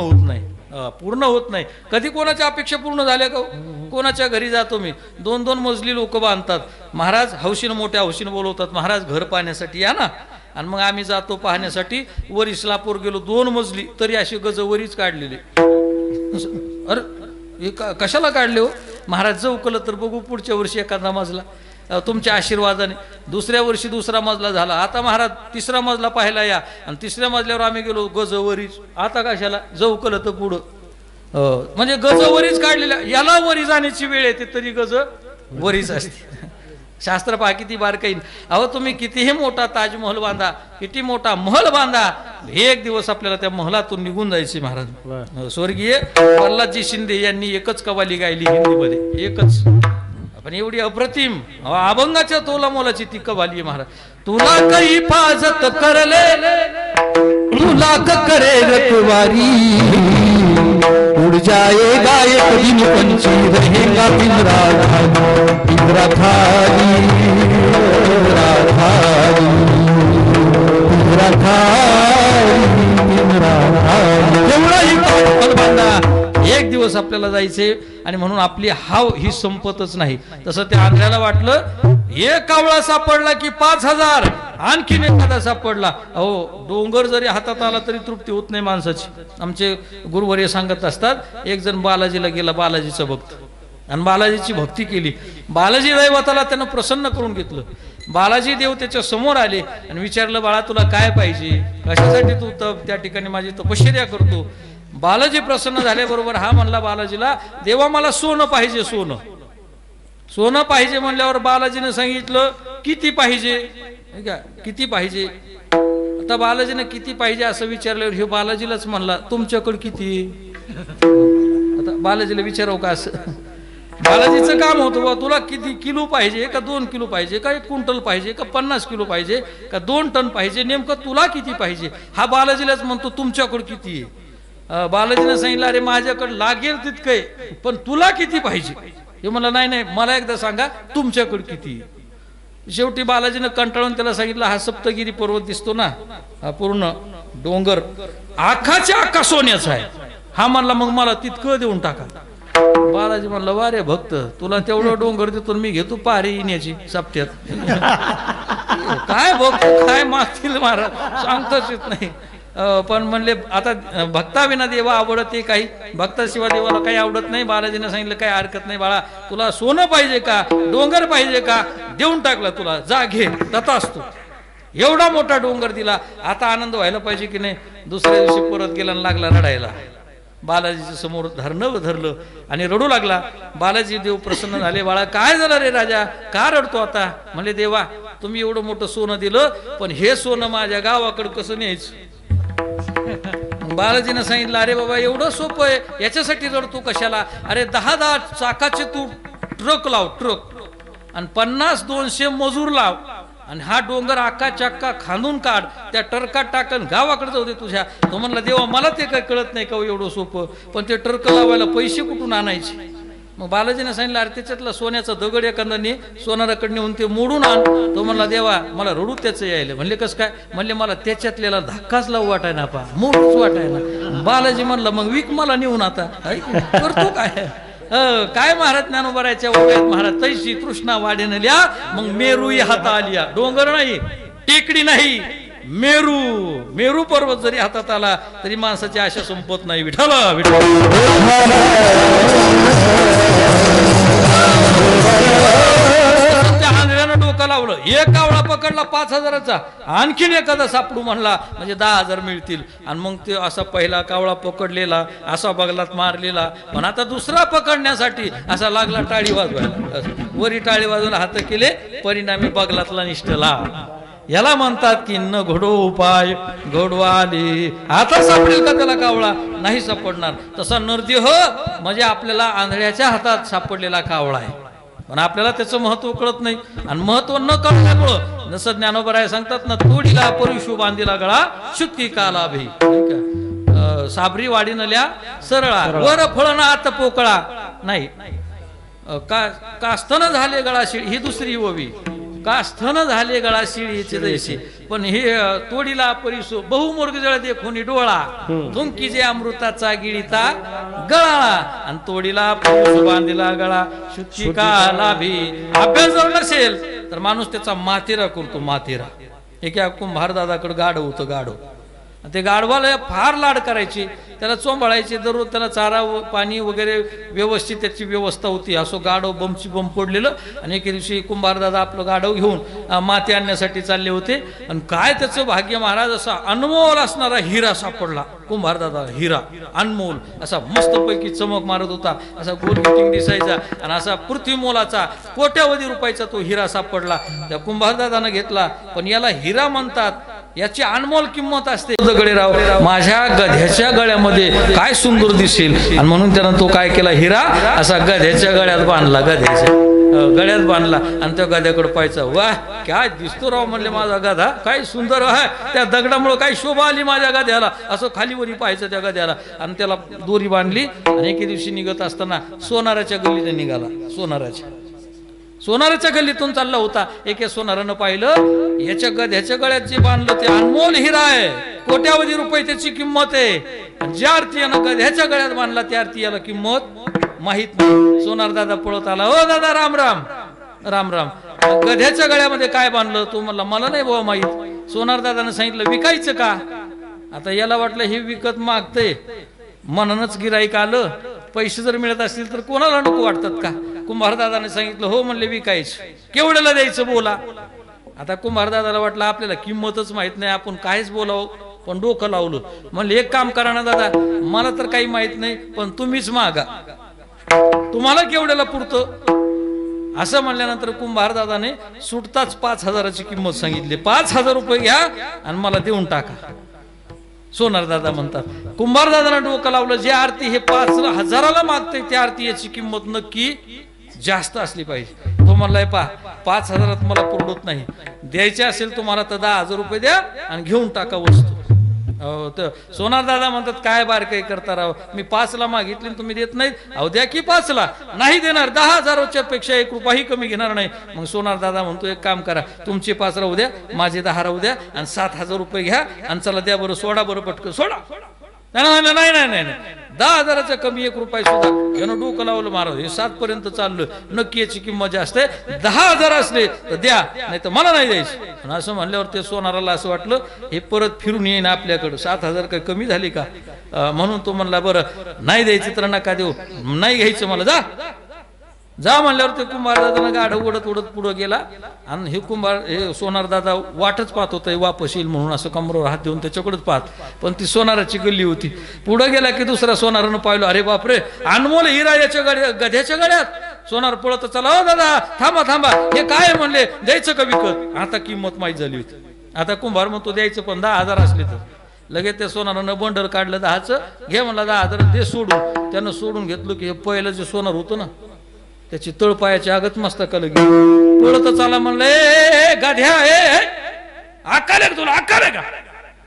Speaker 2: होत नाही. कधी कोणाच्या अपेक्षा पूर्ण झाल्या का? कोणाच्या घरी जातो मी, 2-2 मजली लोक बांधतात महाराज. हौशीनं मोठ्या हौशीनं बोलवतात, महाराज घर पाहण्यासाठी या ना. आणि मग आम्ही जातो पाहण्यासाठी. वर इस्लापूर गेलो, 2 मजली, तरी अशी गजवरीच काढलेली. अरे हे कशाला काढले हो? महाराज जवकलं तर बघू पुढच्या वर्षी एखादा मजला तुमच्या आशीर्वादाने. दुसऱ्या वर्षी दुसरा मजला झाला. आता महाराज तिसरा मजला पाहायला या. आणि तिसऱ्या मजल्यावर आम्ही गेलो गजवरीच. आता कशाला जवकलं तर पुढं म्हणजे गजवरीच काढलेल्या. याला वरी जाण्याची वेळ येते तरी गज वरीच असते. शास्त्र पहा किती बारकाईन. अहो तुम्ही कितीही मोठा ताजमहल बांधा, किती मोठा महल बांधा, एक दिवस आपल्याला त्या महलातून निघून जायचे. महाराज स्वर्गीय प्रल्हादजी शिंदे यांनी एकच कवाली गायली हिंदीमध्ये, एकच, पण एवढी अप्रतिम अभंगाच्या तोला मोलाची ती कवाली आहे महाराज. तुला काही हिफाजत करले, तुला करे रखवारी, उड़ जाएगा एक दिन पंछी, रहेगा पिंजरा पिंजरा खाली, पिंजरा खाली, पिंजरा खाली, पिंजरा खाली. एवढाही पाल बांधा, एक दिवस आपल्याला जायचे. आणि म्हणून आपली हाव ही संपतच नाही. तसं त्या आंध्र्याला वाटलं एक कावळा सापडला की 5,000, आणखीन एखादा सापडला. अहो डोंगर जरी हातात आला तरी तृप्ती होत नाही माणसाची. आमचे गुरुवर्य सांगत असतात, एक जण बालाजीला गेला, बालाजीचं भक्त, आणि बालाजीची भक्ती केली. बालाजी दैवताला त्यानं प्रसन्न करून घेतलं. बालाजी देव त्याच्या समोर आले आणि विचारलं, बाळा तुला काय पाहिजे, कशासाठी तू त्या ठिकाणी माझी तपश्चर्या करतो. बालाजी प्रसन्न झाल्याबरोबर हा म्हणला बालाजीला, देवा मला सोनं पाहिजे, सोनं. सोनं पाहिजे म्हणल्यावर बालाजीने सांगितलं किती पाहिजे, किती पाहिजे. आता बालाजीने किती पाहिजे असं विचारल्यावर हे बालाजीलाच म्हणला, तुमच्याकडे किती. आता बालाजीला विचारावं का असं. बालाजीचं काम होतं बा, तुला किती किलो पाहिजे, का 2 किलो पाहिजे, का 1 क्विंटल पाहिजे, का 50 किलो पाहिजे, का 2 टन पाहिजे, नेमकं तुला किती पाहिजे. हा बालाजीलाच म्हणतो तुमच्याकडे किती आहे. बालाजीने सांगितलं, अरे माझ्याकडे लागेल तितकंय, पण तुला किती पाहिजे. हे म्हणलं, नाही नाही मला एकदा सांगा तुमच्याकडे किती. शेवटी बालाजीने कंटाळून त्याला सांगितलं, हा सप्तगिरी पर्वत दिसतो ना, हा पूर्ण डोंगर आखाच्या आखा सोन्याचा आहे. हा म्हणला, मग मला तितकं देऊन टाका. बालाजी म्हणलं, वा रे भक्त, तुला तेवढं डोंगर देतो, मी घेतो पारे येण्याची सप्त्यात. काय भक्त काय मागतील महाराज, सांगताच येत नाही. पण म्हणले आता भक्ताविना देवा आवडते काही, भक्ताशिवाय देवाला काही आवडत नाही. बालाजीने सांगितलं, काही हरकत नाही बाळा, तुला सोनं पाहिजे का, डोंगर पाहिजे का, देऊन टाकला तुला, जा घे, तथाच तू. एवढा मोठा डोंगर दिला. आता आनंद व्हायला पाहिजे की नाही. दुसऱ्या दिवशी परत गेला आणि लागला रडायला. बालाजीच्या समोर धरलं आणि रडू लागला. बालाजी देव प्रसन्न झाले, बाळा काय झालं रे राजा, का रडतो आता. म्हणले, देवा तुम्ही एवढं मोठं सोनं दिलं, पण हे सोनं माझ्या गावाकडे कसं न्यायचं. बालाजीने सांगितलं, अरे बाबा एवढं सोपं आहे, याच्यासाठी रडतो कशाला. अरे 10 चाकाचे तू ट्रक लाव, ट्रक, आणि 50-200 मजूर लाव, आणि हा डोंगर आका चक्का खांदून काढ, त्या टरकात टाकन गावाकडे जाऊ दे तुझ्या. तो म्हणला, देवा मला ते काय कळत नाही का एवढं सोपं, पण ते टर्क लावायला पैसे कुठून आणायचे. मग बालाजीने सांगितलं, अरे त्याच्यातला सोन्याचा दगड एखाद्याने सोनाराकडे नेऊन ते मोडून आण. तो म्हणला, देवा मला रडू त्याचं यायला. म्हणले कसं काय. म्हणले, मला त्याच्यातल्याला धक्काच लावू वाटाय ना, पा मोठूच वाटाय ना. बालाजी म्हणला, मग विक मला नेऊन आता, करतो काय. काय महाराज ज्ञानोबराच्या वयात महाराज तैशी तृष्णा वाढेनल्या, मग मेरू हाता आलिया. डोंगर नाही, टेकडी नाही, मेरू. मेरू पर्वत जरी हातात आला तरी माणसाची आशा संपत नाही. विठ्ठल विठ्ठल. त्या आंधळ्यानं डोकं लावलं, एक कावळा पकडला 5,000चा, आणखीन एखादा सापडू म्हणला म्हणजे 10,000 मिळतील. आणि मग ते असा पहिला कावळा पकडलेला, असा बगलात मारलेला. पण आता दुसरा पकडण्यासाठी असा लागला टाळी वाजवायला. वरी टाळी वाजवून हात केले, परिणामी बगलातला निष्ठला. याला म्हणतात की न घडो उपाय घडवाले. आता सापडेल का त्याला कावळा, नाही सापडणार. तसा नरदेह म्हणजे आपल्याला आंधळ्याच्या हातात सापडलेला कावळा आहे, पण आपल्याला त्याचं महत्व कळत नाही. आणि महत्व न कळल्यामुळं जसं ज्ञानोबराय सांगतात ना, तोडीला परिशू बांधीला गळा शुक्की काला भे. साबरी वाडी नल्या सरळा, वर फळना आत पोकळा नाही. कास्तन झाले गळा शिळी, ही दुसरी ओवी. कास्थन झाले गळा शिळीचे जैसे, पण हे तोडीला परिसो बहुमोर्ग जळ देखोनी डोळा, तुमकी जे अमृताचा गिळीता गळाळा. आणि तोडीला परिसो बांधिला गळा शुक्की काला भी. अभ्यास जर नसेल तर माणूस त्याचा माथेरा करतो, माथेरा. एक कुंभार दादाकडे गाढव होतं, गाढव. ते गाढवाला फार लाड करायचे, त्याला चोंबाळायचे, दररोज त्याला चारा पाणी वगैरे व्यवस्थित त्याची व्यवस्था होती. असो गाढव बमची बम पडलेलं. आणि एके दिवशी कुंभारदादा आपलं गाढव घेऊन माती आणण्यासाठी चालले होते. आणि काय त्याचं भाग्य महाराज, असा अनमोल असणारा हिरा सापडला कुंभारदादा. हिरा अनमोल असा मस्तपैकी चमक मारत होता, असा गोलगिटिंग दिसायचा आणि असा पृथ्वी मोलाचा कोट्यावधी रुपयाचा तो हिरा सापडला. त्या कुंभारदादानं घेतला. पण याला हिरा म्हणतात, याची अनमोल किंमत असते. गडेराव, माझ्या गध्याच्या गळ्यामध्ये काय सुंदर दिसेल, आणि म्हणून त्यानं तो काय केला, हिरा असा गध्याच्या गळ्यात बांधला, गध्याच्या गळ्यात बांधला. आणि त्या गध्याकडे पाहायचा, वाह काय दिसतो राव म्हणले माझा गधा, काय सुंदर आहे. त्या दगडामुळे काय शोभा आली माझ्या गध्याला. असं खालीवरी पाहायचं त्या गध्याला. आणि त्याला दोरी बांधली. आणि एके दिवशी निघत असताना सोनाराच्या गल्लीने निघाला. सोनाराच्या गल्लीतून चालला होता. एके सोनारानं पाहिलं, याच्या गध्याच्या गळ्यात जे बांधलं ते अनमोल हिरा आहे, कोट्यावधी रुपये त्याची किंमत आहे. ज्या अर्थी यानं गध्याच्या गळ्यात बांधला त्या अर्थी याला किंमत माहित नाही. सोनार दादा पळत आला, ओ दादा राम राम. राम राम. गध्याच्या गळ्यामध्ये काय बांधलं? तो म्हणला मला नाही बाबा माहित. सोनार दादाने सांगितलं विकायचं का? आता याला वाटलं हे विकत मागतंय, म्हणूनच गिराईक आलं. पैसे जर मिळत असतील तर कोणाला नको वाटतात का? कुंभारदादाने सांगितलं हो म्हणले विकायचं. केवढ्याला द्यायचं बोला. आता कुंभारदादाला वाटलं आपल्याला किंमतच माहित नाही, आपण काहीच बोलावं. पण डोकं लावलं. म्हणले एक काम करा ना दादा, मला तर काही माहित नाही, पण तुम्हीच मागा, तुम्हाला केवढ्याला पुरतं. असं म्हणल्यानंतर कुंभारदादाने सुटताच 5,000ची किंमत सांगितली. 5,000 रुपये घ्या आणि मला देऊन टाका. सोनार दादा म्हणतात, कुंभारदादानं डोकं लावलं, जे आरती हे 5,000ला मागते त्या आरती याची किंमत नक्की जास्त असली पाहिजे. तो म्हणलाय पहा 5,000 मला पुरवत नाही, द्यायचे असेल तुम्हाला तर 10,000 रुपये द्या आणि घेऊन टाका वस्तू. तर सोनार दादा म्हणतात काय बारकाई करता राव, मी 5ला मागितली तुम्ही देत नाहीत. अहो द्या की 5ला. नाही देणार, 10,000च्या पेक्षा 1 रुपयाही कमी घेणार नाही. मग सोनार दादा म्हणतो एक काम करा, तुमचे 5 राहू द्या, माझे 10 राहू द्या आणि 7,000 रुपये घ्या आणि चला द्या बरं, सोडा बरं पटकन सोडा. नाही नाही नाही नाही, 10,000च्या कमी 1 रुपया सुद्धा. यानं डोकं लावलं महाराज, हे 7 पर्यंत चाललं, नक्की याची किंमत जास्त आहे. 10,000 असले तर द्या, नाही तर मला नाही द्यायची. असं म्हणल्यावर ते सोनाराला असं वाटलं हे परत फिरून येईन आपल्याकडं, 7,000 काही कमी झाली का. म्हणून तो म्हणला बरं नाही द्यायची तर नका देऊ, नाही घ्यायचं मला, जा जा म्हणल्यावर ते कुंभारदादानं गाढव उडत उडत पुढे गेला. आणि हे सोनार दादा वाटच पाहत होता वापस येईल म्हणून, असं कमरेवर हात देऊन त्याच्याकडेच पाहत. पण ती सोनाराची गल्ली होती. पुढे गेला की दुसऱ्या सोनारानं पाहिलं, अरे बापरे अनमोल हिरा याच्या गध्याच्या गळ्यात. सोनार पळत, चला हो दादा थांबा थांबा, हे काय म्हणले, द्यायचं का विकत. आता किंमत माहीत झाली होती. आता कुंभार म्हणतो द्यायचं, पण 10,000 असले तर. लगेच त्या सोनारानं बंडल काढलं 10चं, घे म्हणला 10,000 दे सोडून. त्यानं सोडून घेतलं की हे पहिलं जे सोनार होतं ना त्याची तळपायाच्या आगत मस्तकाला गेली. पळत चाला म्हणलं गाध्या आकार आहे तुला, आकार आहे का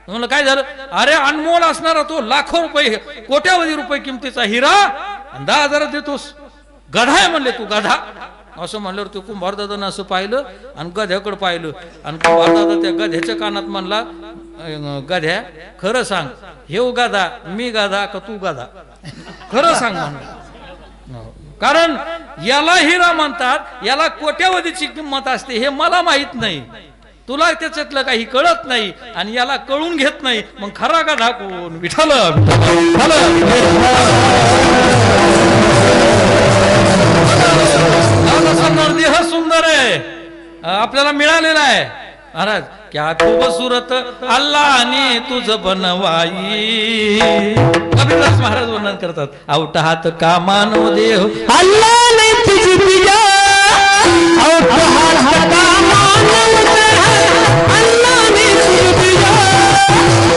Speaker 2: म्हणलं. काय झालं? अरे अनमोल असणारा तो लाखो रुपये कोट्यावधी रुपये किमतीचा हिरा 10,000 देतोस, गधा आहे म्हणले तू, गधा. असं म्हणल्यावर ते कुंभारदादानं असं पाहिलं आणि गध्याकडे पाहिलं. आणि कुंभारदादा त्या गध्याच्या कानात म्हणला, गध्या खरं सांग, हे गाधा मी गाधा का तू गाधा, खरं सांग म्हणलं. कारण याला हिरा म्हणतात, याला कोट्यावधीची किंमत असते हे मला माहित नाही, तुला त्याच्यातलं काही कळत नाही आणि याला कळून घेत नाही. मग खरा का दाखवून विठ्ठल देह सुंदर आहे आपल्याला मिळालेला आहे महाराज. क्या खूबसूरत अल्लाहने तुझ बनवाई. कबीरदास महाराज वर्णन करतात, आवटा हात का मानव देह
Speaker 4: अल्लाहने तुझी दिया, आवटा हात का मानव देह अल्लाहने तुझी दिया.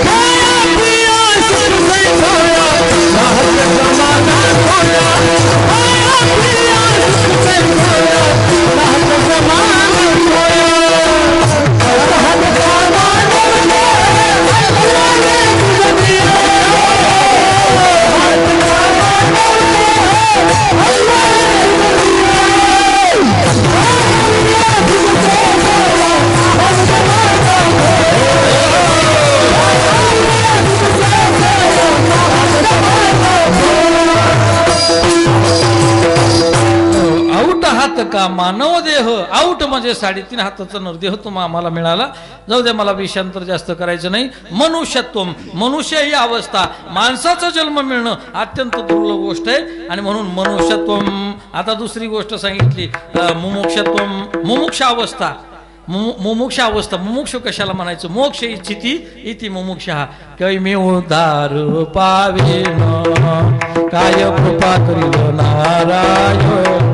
Speaker 4: खाया पिया सुर से खोया, राहत जमाना खोया. खाया पिया सुर से खोया, राहत जमाना खोया. Allah
Speaker 2: का मानव देह आऊट म्हणजे 3.5 हाताचा नरदेह तो आम्हाला मिळाला. जाऊ द्या, मला विषयांतर जास्त करायचं नाही. मनुष्यत्व, मनुष्य ही अवस्था, माणसाचा जन्म मिळणं अत्यंत दुर्लभ गोष्ट आहे आणि म्हणून मनुष्यत्व. आता दुसरी गोष्ट सांगितली, मुमुक्षत्व, मुमुक्षा अवस्था. मुमुक्षा अवस्था, मुमुक्ष कशाला म्हणायचं? मोक्ष इच्छिती इति मुमुक्षा. कैमे उद्धार पावेन काय कृपा करील नारायण,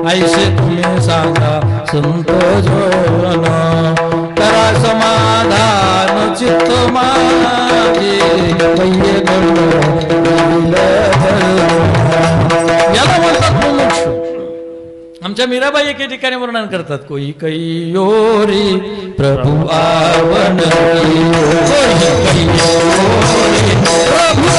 Speaker 2: ऐसे तुम्ही सांगा संत जन, करा समाधान चित्त माझे, याला म्हणतात मुमुक्ष. आमच्या मीराबाई एके ठिकाणी वर्णन करतात, कोई कैयो रे प्रभु आवन की, कोई कैयो रे प्रभु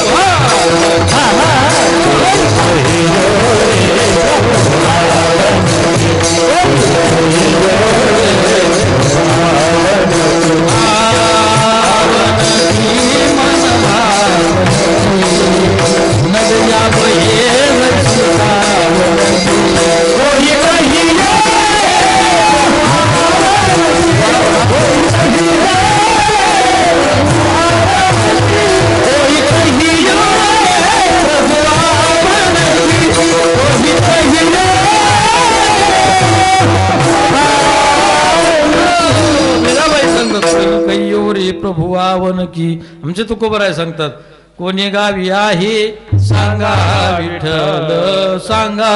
Speaker 2: प्रभु आवन की. आमचे तुकोबराय सांगतात, कोणी गावी आहे सांगा विठ्ठल, सांगा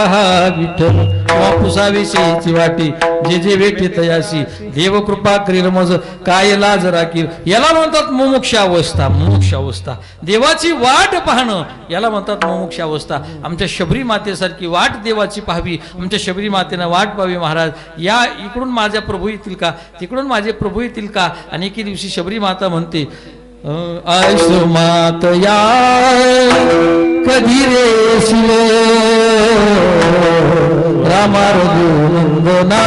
Speaker 2: विठ्ठल, वापुसाविषयीची वाटी जे जे भेटे तयासी, देव कृपा करील मज काय लाज राखील. याला म्हणतात मुमुक्ष अवस्था. मुमुक्ष अवस्था, देवाची वाट पाहणं, याला म्हणतात मुमुक्ष अवस्था. आमच्या शबरी मातेसारखी वाट देवाची पाहावी, आमच्या शबरी मातेनं वाट पाहावी. महाराज या इकडून माझ्या प्रभू येतील का, तिकडून माझे प्रभू येतील का. आणि एके दिवशी शबरी माता म्हणते, आयसो मात या कधी रे शिले रामार नंदना,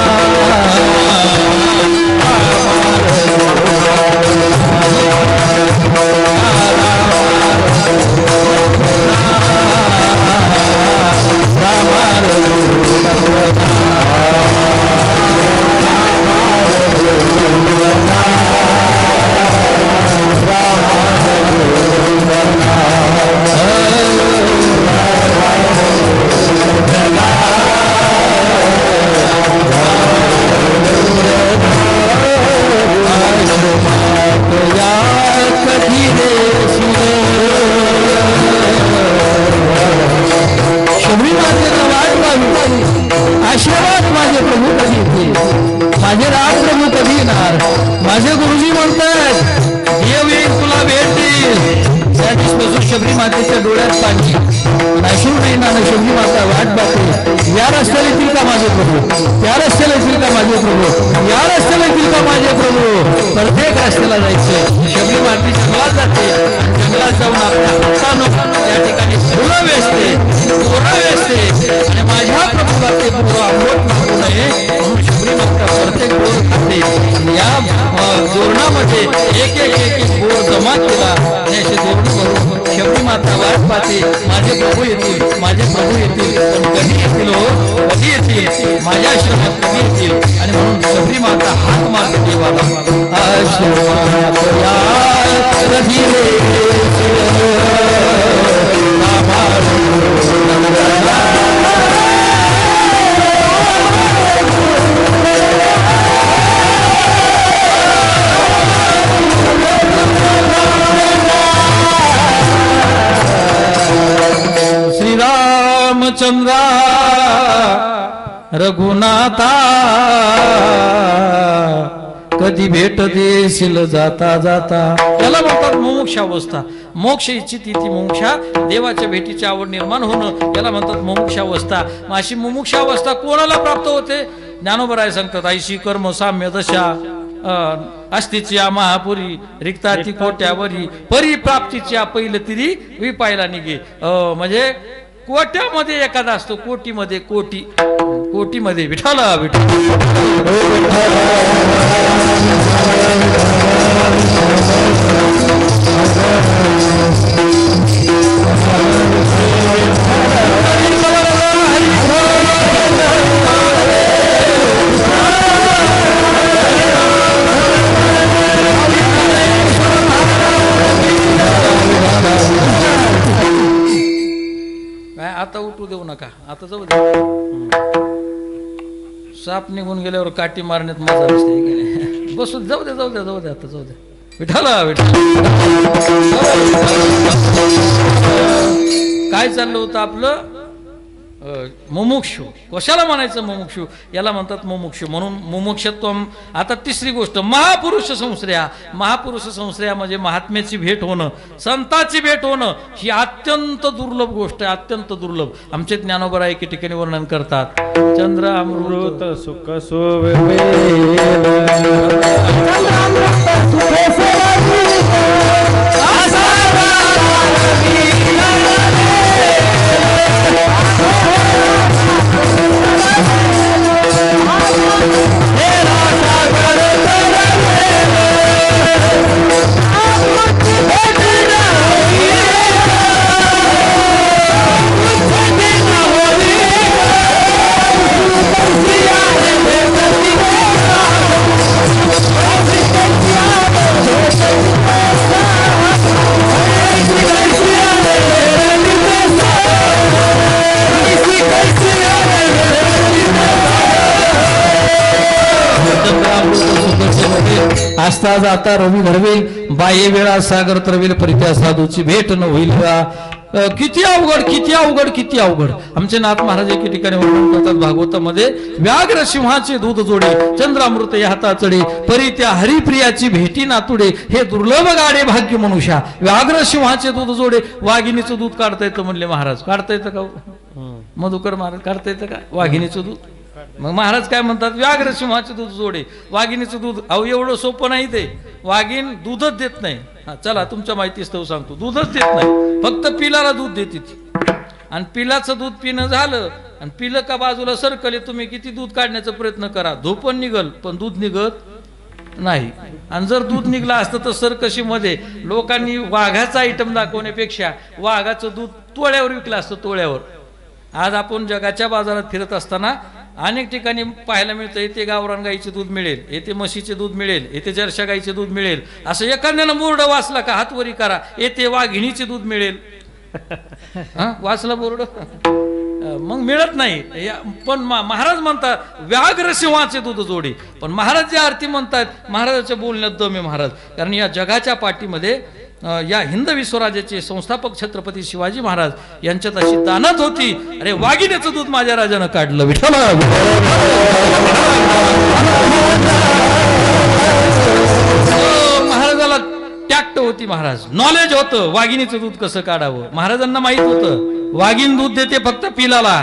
Speaker 2: आशीर्वाद माझे प्रभू कधी येतील, माझे राम प्रभू कधी येणार. माझे गुरुजी म्हणतात देव येईल तुला भेटतील. त्या दिवसापासून शबरी मातेच्या डोळ्यात पाणी, नाशिव नाही ना शबरी माता वाट पाहते. या रस्त्याला येतील का माझे प्रभू, त्या रस्त्याला येतील का माझे प्रभू, या रस्त्याला येतील का माझे प्रभू. प्रत्येक रस्त्याला जायचं. शबरी माती जंगलात जाते, जंगलात जाऊन आपल्या त्या ठिकाणी फुलं वेचते, पोरं वेचते आणि माझ्या प्रभूला ते पोरं अमृत मागू नये म्हणून शबरी माता प्रत्येक बोर खाते. या धोरणामध्ये एक एक एक एक बोर जमा केला आणि असे धोरण करून शबरी माता वाट पाहते. माझे प्रभू येतील, माझे प्रभू येतील, पण कधी येतील हो, कधी येतील, माझ्या आश्रमात कधी येतील. आणि म्हणून शबरी माता हात मारते देवाला, आशीर्वाद कधी श्रीरामचंद्रा रघुनाथा कधी भेट देशील जाता जाता. याला म्हणतात मुमुक्ष अवस्था. मोक्ष इच्छित ती मुमुक्षा, देवाच्या भेटीची आवड निर्माण होणं, याला म्हणतात मुमुक्ष अवस्था. अशी मुमुक्ष अवस्था कोणाला प्राप्त होते? ज्ञानोबराय सांगतात, ऐशी कर्म साम्य दशा अस्तिची महापुरी रिक्ताती कोट्यावरी परी प्राप्तीची पहिलं तिरी विपायला निघे. म्हणजे कोट्यामध्ये एखादा असतो, कोटीमध्ये कोटी, कोटीमध्ये विठाला विठ्ठल. आता उठू देऊ नका, आता जाऊ दे. साप निघून गेल्यावर काठी मारण्यात मजा असते. बसू जाऊ दे, जाऊ दे, जाऊ दे, आता जाऊ दे. विठाला काय चाललं होतं आपलं? मुमुक्षु. कशाला म्हणायचं मुमुक्षु? याला म्हणतात मुमुक्षु. म्हणून मुमुक्षत्व. आता तिसरी गोष्ट, महापुरुष संश्रया. महापुरुष संश्रया म्हणजे महात्म्याची भेट होणं, संतांची भेट होणं, ही अत्यंत दुर्लभ गोष्ट आहे, अत्यंत दुर्लभ. आमचे ज्ञानोबा एके ठिकाणी वर्णन करतात, चंद्र अमृत
Speaker 4: सुख सोवे
Speaker 2: आस्था जाता रवी घडवेल, बाये वेळा सागर तरवेल, परित्या साधूची भेट न होईल का? किती अवघड, किती अवघड, किती अवघड. आमचे नाथ महाराज एके ठिकाणी वर्णन करतात भागवतामध्ये, व्याघ्र सिंहाचे दूध जोडे, चंद्रामृत या हाताचडे, परी त्या हरिप्रियाची भेटी नातुडे, हे दुर्लभ गाडे भाग्य मनुष्या. व्याघ्र सिंहाचे दूध जोडे, वाघिणीचं दूध काढता येतं म्हणले महाराज. काढता येतं का मधुकर महाराज? काढता येतं का वाघिणीचं दूध? मग महाराज काय म्हणतात, व्याघ्र सिंहाचे दूध जोडे, वाघिणीचं दूध. अहो एवढं सोपं नाही ते. वाघीण दूधच देत नाही. चला तुमच्या माहितीस्तव सांगतो, दूधच देत नाही, फक्त पिलाला दूध देते ती. आणि पिलाचं दूध पिणं झालं आणि पिलं का बाजूला सरकले, तुम्ही किती दूध काढण्याचा प्रयत्न करा, धोपण निघल पण दूध निघत नाही. आणि जर दूध निघलं असतं तर सरकशीमध्ये लोकांनी वाघाचा आयटम दाखवण्यापेक्षा वाघाचं दूध तोळ्यावर विकलं असतं, तोळ्यावर. आज आपण जगाच्या बाजारात फिरत असताना अनेक ठिकाणी पाहायला मिळतं, येथे गावरान गाईचे दूध मिळेल, येथे म्हशीचे दूध मिळेल, येथे जर्शा गाईचे दूध मिळेल. असं एखाद्यानं बोर्ड वाचला का हातवरी करा, येथे वाघिणीचे दूध मिळेल. वाचला बोर्ड? मग मिळत नाही. पण महाराज म्हणतात व्याघ्र सिंहाचे दूध जोडे. पण महाराज जे आरती म्हणतात, महाराजाच्या बोलण्यात दम आहे महाराज. कारण या जगाच्या पाठीमध्ये या हिंद विश्वराज्याचे संस्थापक छत्रपती शिवाजी महाराज यांच्यात अशी दानत होती, अरे वाघिणीचं दूध माझ्या राजानं काढलं. विठ्ठल महाराजाला टॅक्ट होती, महाराज नॉलेज होतं वाघिणीचं दूध कसं काढावं. महाराजांना माहित होतं वाघीण दूध देते फक्त पिलाला.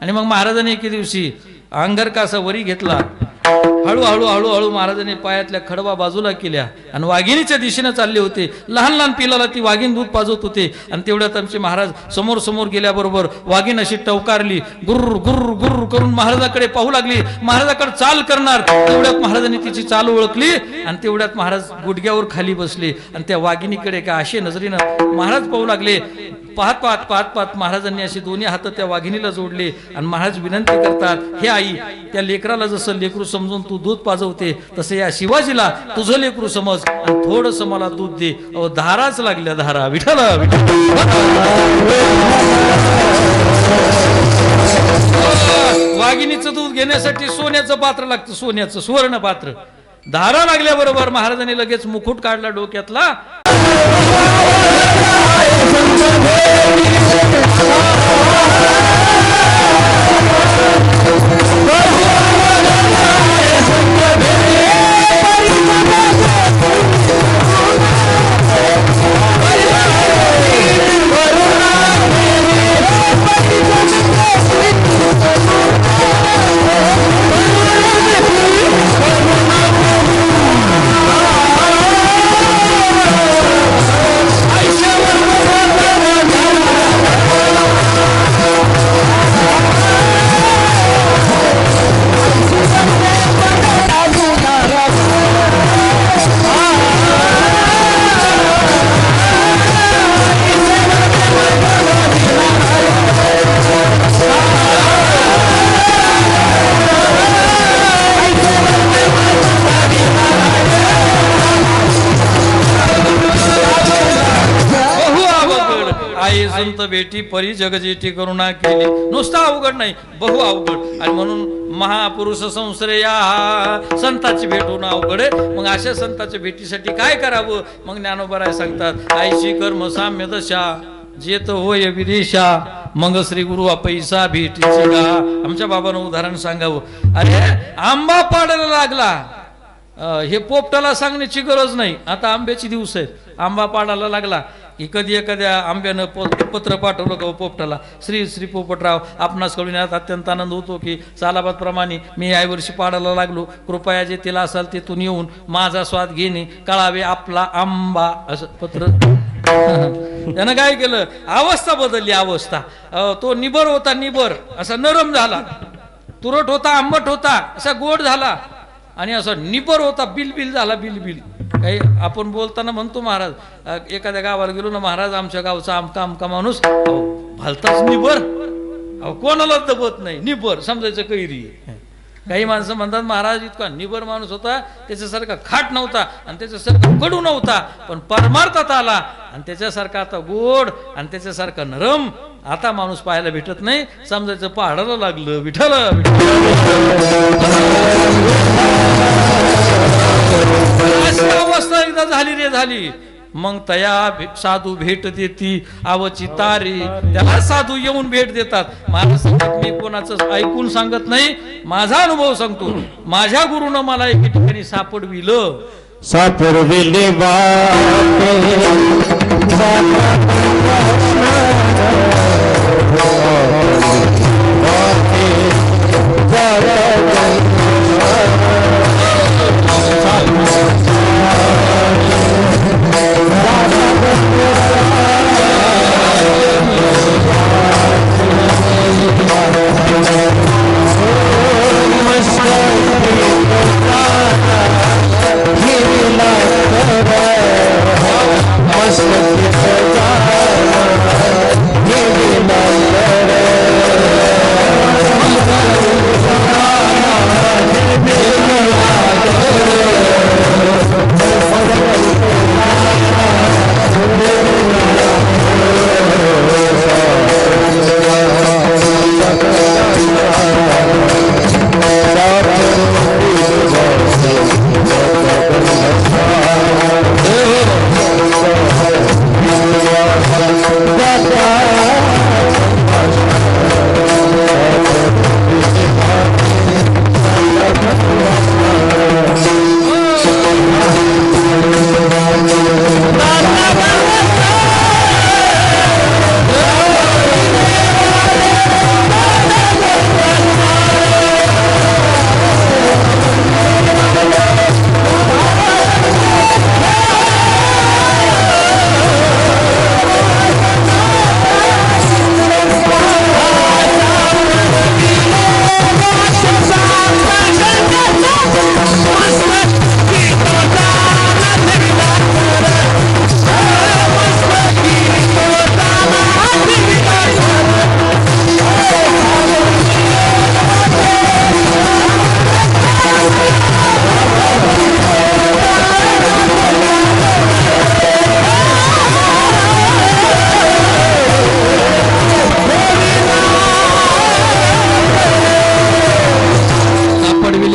Speaker 2: आणि मग महाराजांनी एके दिवशी अंगरकासा वरी घेतला, हळूहळू हळूहळू महाराजांनी पायातल्या खडवा बाजूला केल्या आणि वाघिणीच्या दिशेने चालले होते. लहान लहान पिलाला ती वाघीण दूध पाजवत होते. आणि तेवढ्यात आमचे महाराज समोर समोर गेल्याबरोबर वाघीण अशी टवकारली, गुर्र गुर्र गुर्र करून महाराजाकडे पाहू लागली. महाराजाकडे चाल करणार, तेवढ्यात महाराजांनी तिची चाल ओळखली आणि तेवढ्यात महाराज गुडघ्यावर खाली बसले आणि त्या वाघिणीकडे का असे नजरेनं महाराज पाहू लागले. पाहत पाहत पाहत पाहत महाराजांनी अशी दोन्ही हात त्या वाघिणीला जोडले आणि महाराज विनंती करतात, हे आई, त्या लेकराला जसं लेकरू समजून तू दूध पाजवते तसं या शिवाजीला तुझं लेकरू समज आणि थोडंसं मला दूध दे. अहो धाराच लागल्या, धारा. विठ्ठल वाघिणीचं दूध घेण्यासाठी सोन्याचं पात्र लागतं, सोन्याचं सुवर्ण पात्र. धारा लागल्याबरोबर महाराजांनी लगेच मुकुट काढला डोक्यातला. आई संत भेटी परी जगजेटी करुणा केली. नुसतं अवघड नाही, बहु अवघड. आणि म्हणून महापुरुष संश्रया, संताची भेट होणं अवघड आहे. मग अशा संताच्या भेटीसाठी काय करावं? मग ज्ञानोबराय सांगतात, आईशी कर्म साम्य दशा जेत होय विदेशा, मग श्री गुरु पैसा भेटीची गा. आमच्या बाबानं उदाहरण सांगावं. अरे आंबा पाडायला लागला, हे पोपटाला सांगण्याची गरज नाही. आता आंब्याची दिवस आहेत, आंबा पाडायला लागला की कधी एखाद्या आंब्यानं पत्र पाठवलं का पोपटाला, श्री श्री पोपटराव, आपणास कळविण्यात अत्यंत आनंद होतो की सालाबादप्रमाणे मी यावर्षी पाडायला लागलो. कृपया जे तिला असाल तेथून येऊन माझा स्वाद घेणे, कळावे आपला आंबा. असं पत्र. त्यानं काय केलं, अवस्था बदलली. अवस्था, तो निबर होता, निबर असा नरम झाला. तुरट होता, आंबट होता, असा गोड झाला. आणि असा निबर होता, बिलबिल झाला, बिलबिल. काही आपण बोलताना म्हणतो, महाराज एखाद्या गावाला गेलो ना, महाराज आमच्या गावचा आमका आमका माणूस भलताच निबर, कोणाला दबत नाही, निबर समजायचं कैरी. काही माणसं म्हणतात महाराज इतका निबर माणूस होता, त्याच्यासारखा खाट नव्हता आणि त्याच्यासारखा कडू नव्हता, पण परमार्थात आला. आणि त्याच्यासारखा आता गोड आणि त्याच्यासारखा नरम आता माणूस पाहायला भेटत नाही. समजायचं पहाडाला लागलं विठ्ठल. अशी अवस्था एकदा झाली रे झाली. मग तया साधू भेट देती आवची तारी, त्याला साधू येऊन भेट देतात. मला सांगत, मी कोणाचं ऐकून सांगत नाही, माझा अनुभव सांगतो. माझ्या गुरुनं मला एके ठिकाणी सापडविलं.
Speaker 4: सापडविले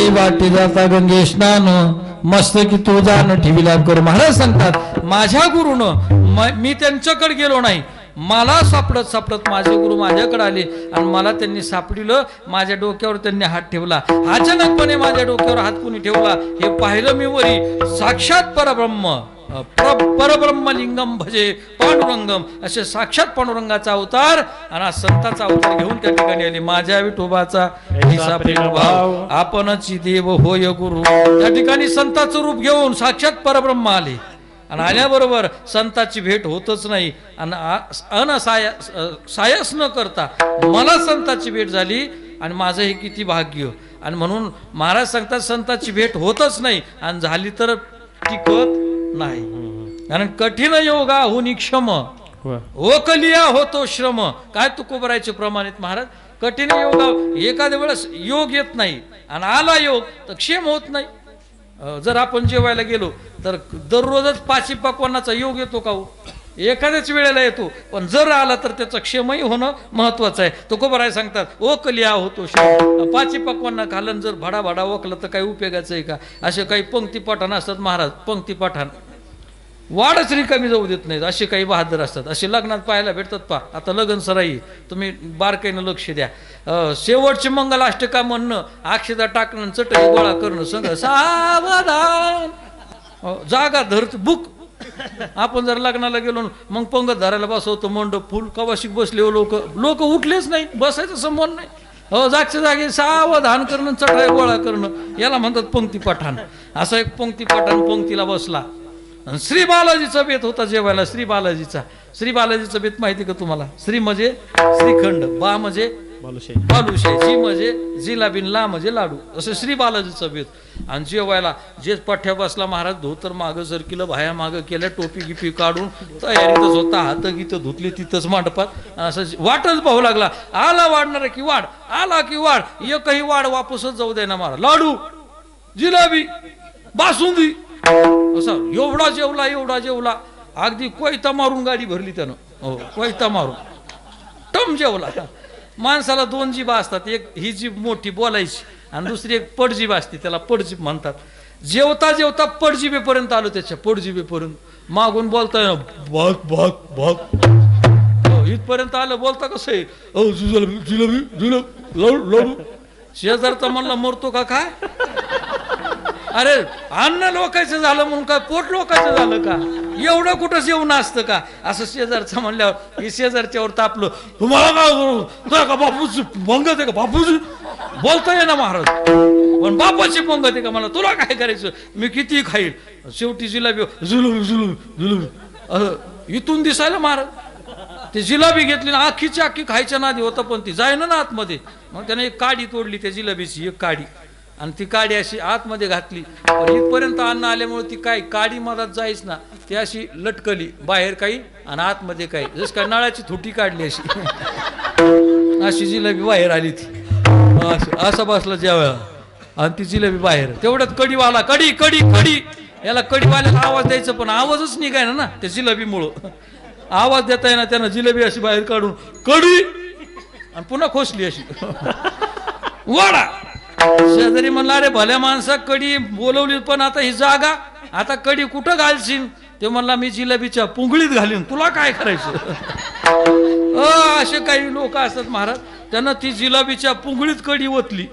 Speaker 2: वाटी जाता गंगे स्नान, मस्त की तू जाण ठेविला कर. महाराज सांगतात, माझ्या गुरुनं मी त्यांच्याकडे गेलो नाही, मला सापडत सापडत माझे गुरु माझ्याकडे आले आणि मला त्यांनी सापडिलं. माझ्या डोक्यावर त्यांनी हात ठेवला. अचानकपणे माझ्या डोक्यावर हात कुणी ठेवला हे पाहिलं मी वरी. साक्षात परब्रह्म, परब्रह्मलिंगम भजे पांडुरंगम, असे साक्षात पांडुरंगाचा अवतार आणि हा संताचा अवतार घेऊन त्या ठिकाणी आले. माझ्या विठोबाचा भाव आपणच देव होय गुरु. त्या ठिकाणी संताचं रूप घेऊन साक्षात परब्रह्म आले. आणि आल्याबरोबर संताची भेट होतच नाही आणि सायस न करता मला संताची भेट झाली आणि माझं हे किती भाग्य. आणि म्हणून महाराज सांगतात, संताची भेट होतच नाही आणि झाली तर टिकत नाही. कारण कठीण योगा होनी क्षम, ओकलिया होतो श्रम. काय तुकोबरायचे प्रमाणित महाराज, कठीण योगा एखाद्या वेळेस योग येत नाही आणि आला योग तर क्षेम होत नाही. जर आपण जेवायला गेलो तर दररोजच 5 पक्वानाचा योग येतो का हो? एखाद्याच वेळेला येतो, पण जर आला तर त्याचं क्षमही होणं महत्वाचं आहे. तुकोबराय सांगतात, ओ कलिया होतो श्रम, पाची पक्वांना खालन जर भडा भडा ओकलं तर काही उपयोगाचं आहे का? असे काही पंक्ती पठाण असतात महाराज, पंक्ती पठाण वाढच रिकामी जाऊ देत नाहीत, असे काही बहादर असतात. असे लग्नात पाहायला भेटतात. पा आता लग्न सराई तुम्ही बारकाईनं लक्ष द्या. शेवटचे मंगलाष्टका म्हणणं, अक्षता टाकणं, चटई गोळा करणं, संग सावधान जागा धरत बुक. आपण जर लग्नाला गेलो मग पंगत धरायला बसवतो, मंडप फुल कवाशिक बसले लोक उठलेच नाही, बसायचं संबंध नाही. जागच्या जागी सावधान करणं, चटई गोळा करणं, याला म्हणतात पंक्ती पठाण. असा एक पंक्ती पठाण पंक्तीला बसला. श्री बालाजीचा बेत होता जेवायला. श्री बालाजीचा बेत माहिती का तुम्हाला? श्री म्हणजे श्रीखंड, बा म्हणजे बालुशाही, जी म्हणजे जिलाबी, ला म्हणजे लाडू, असं श्री बालाजीचा बेत. आणि जेवायला जे पठ्या बसला महाराज, धोतर मागं सरकिलं, भाया मागं केल्या, टोपी गिपी काढून तयारीतच होता, हात गीत धुतली तिथंच मांडपात. असं वाटच पाहू लागला. आला वाढणार की वाढ, आला की वाढ, एकही वाढ वापसच जाऊ दे ना महाराज. लाडू, जिलाबी, बासुंदी, असा एवढा जेवला अगदी कोयता मारून गाडी भरली त्यानं. हो, कोयता मारून टम जेवला. माणसाला दोन जीभा असतात, एक ही जीभ मोठी बोलायची आणि दुसरी एक पडजीभ असते, त्याला पडजीभ म्हणतात. जेवता जेवता पडजिभेपर्यंत आलो, त्याच्या पडजिभेपर्यंत. मागून बोलताय भाग भाग भाग, इथपर्यंत आलं. बोलता कसं आहे? जिलेबी लाडू. शेजारचा म्हणला मरतो का काय? अरे अन्न लोकांचं झालं म्हणून काय पोट लोकांचं झालं का? एवढं कुठं जेवण असतं का? असं शेजारचं म्हणल्यावर हे शेजारच्यावर तापलं. तुम्हाला काय का बापूची पंगत आहे का? बापूची बोलता ये ना महाराज, पण बापाची पंगत आहे का? मला तुला काय करायचं, मी किती खाईल. शेवटी जिलाबी इथून दिसायला महाराज ते जिलाबी घेतली ना, आखीची आखी खायच्या नादी होता, पण ती जायना ना आतमध्ये. मग त्याने एक काडी तोडली त्या जिलाबीची, एक काडी, आणि ती काडी अशी आतमध्ये घातली. इथपर्यंत अन्न आल्यामुळे ती काय काडी मधात जायच ना, ती अशी लटकली, बाहेर काही आणि आतमध्ये काही, जस काय नळाची थोटी काढली अशी. अशी जिलेबी बाहेर आली ती. असं बसला जेवायला आणि ती जिलेबी बाहेर. तेवढ्यात कढीवाला, कढी कढी कढी, याला कढीवाल्याला आवाज द्यायचा, पण आवाजच निघायना ना त्या जिलेबीमुळं. आवाज देता येईना त्यानं. जिलेबी अशी बाहेर काढून कढी, आणि पुन्हा खोसली अशी. वाडा. शेजारी म्हणला, अरे भल्या माणसा कडी बोलवली, पण आता ही जागा, आता कडी कुठं घालशील? ते म्हणला, मी जिलेबीच्या पुंगळीत घालीन, तुला काय करायचं? असे काही लोक असतात महाराज, त्यानं ती जिलेबीच्या पुंगळीत कडी ओतली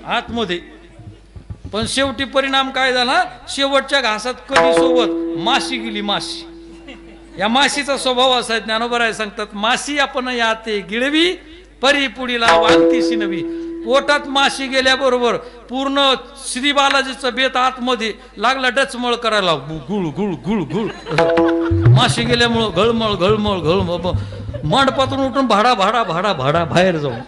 Speaker 2: आतमध्ये. पण शेवटी परिणाम काय झाला? शेवटच्या घासात कडी सोबत माशी गेली. माशी, या माशीचा स्वभाव असा आहे, ज्ञानोबराय सांगतात, माशी आपण याते गिळवी परी पुढीला वालतीशी नवी. पोटात माशी गेल्याबरोबर पूर्ण श्री बालाजीचं बेत आतमध्ये लागला डचमळ करायला, गुळ गुळ गुळ गुळ. माशी गेल्यामुळं घळमळ घळमळ घळमळ, मंडपातून उठून भाडा भाडा भाडा भाडा बाहेर जाऊन.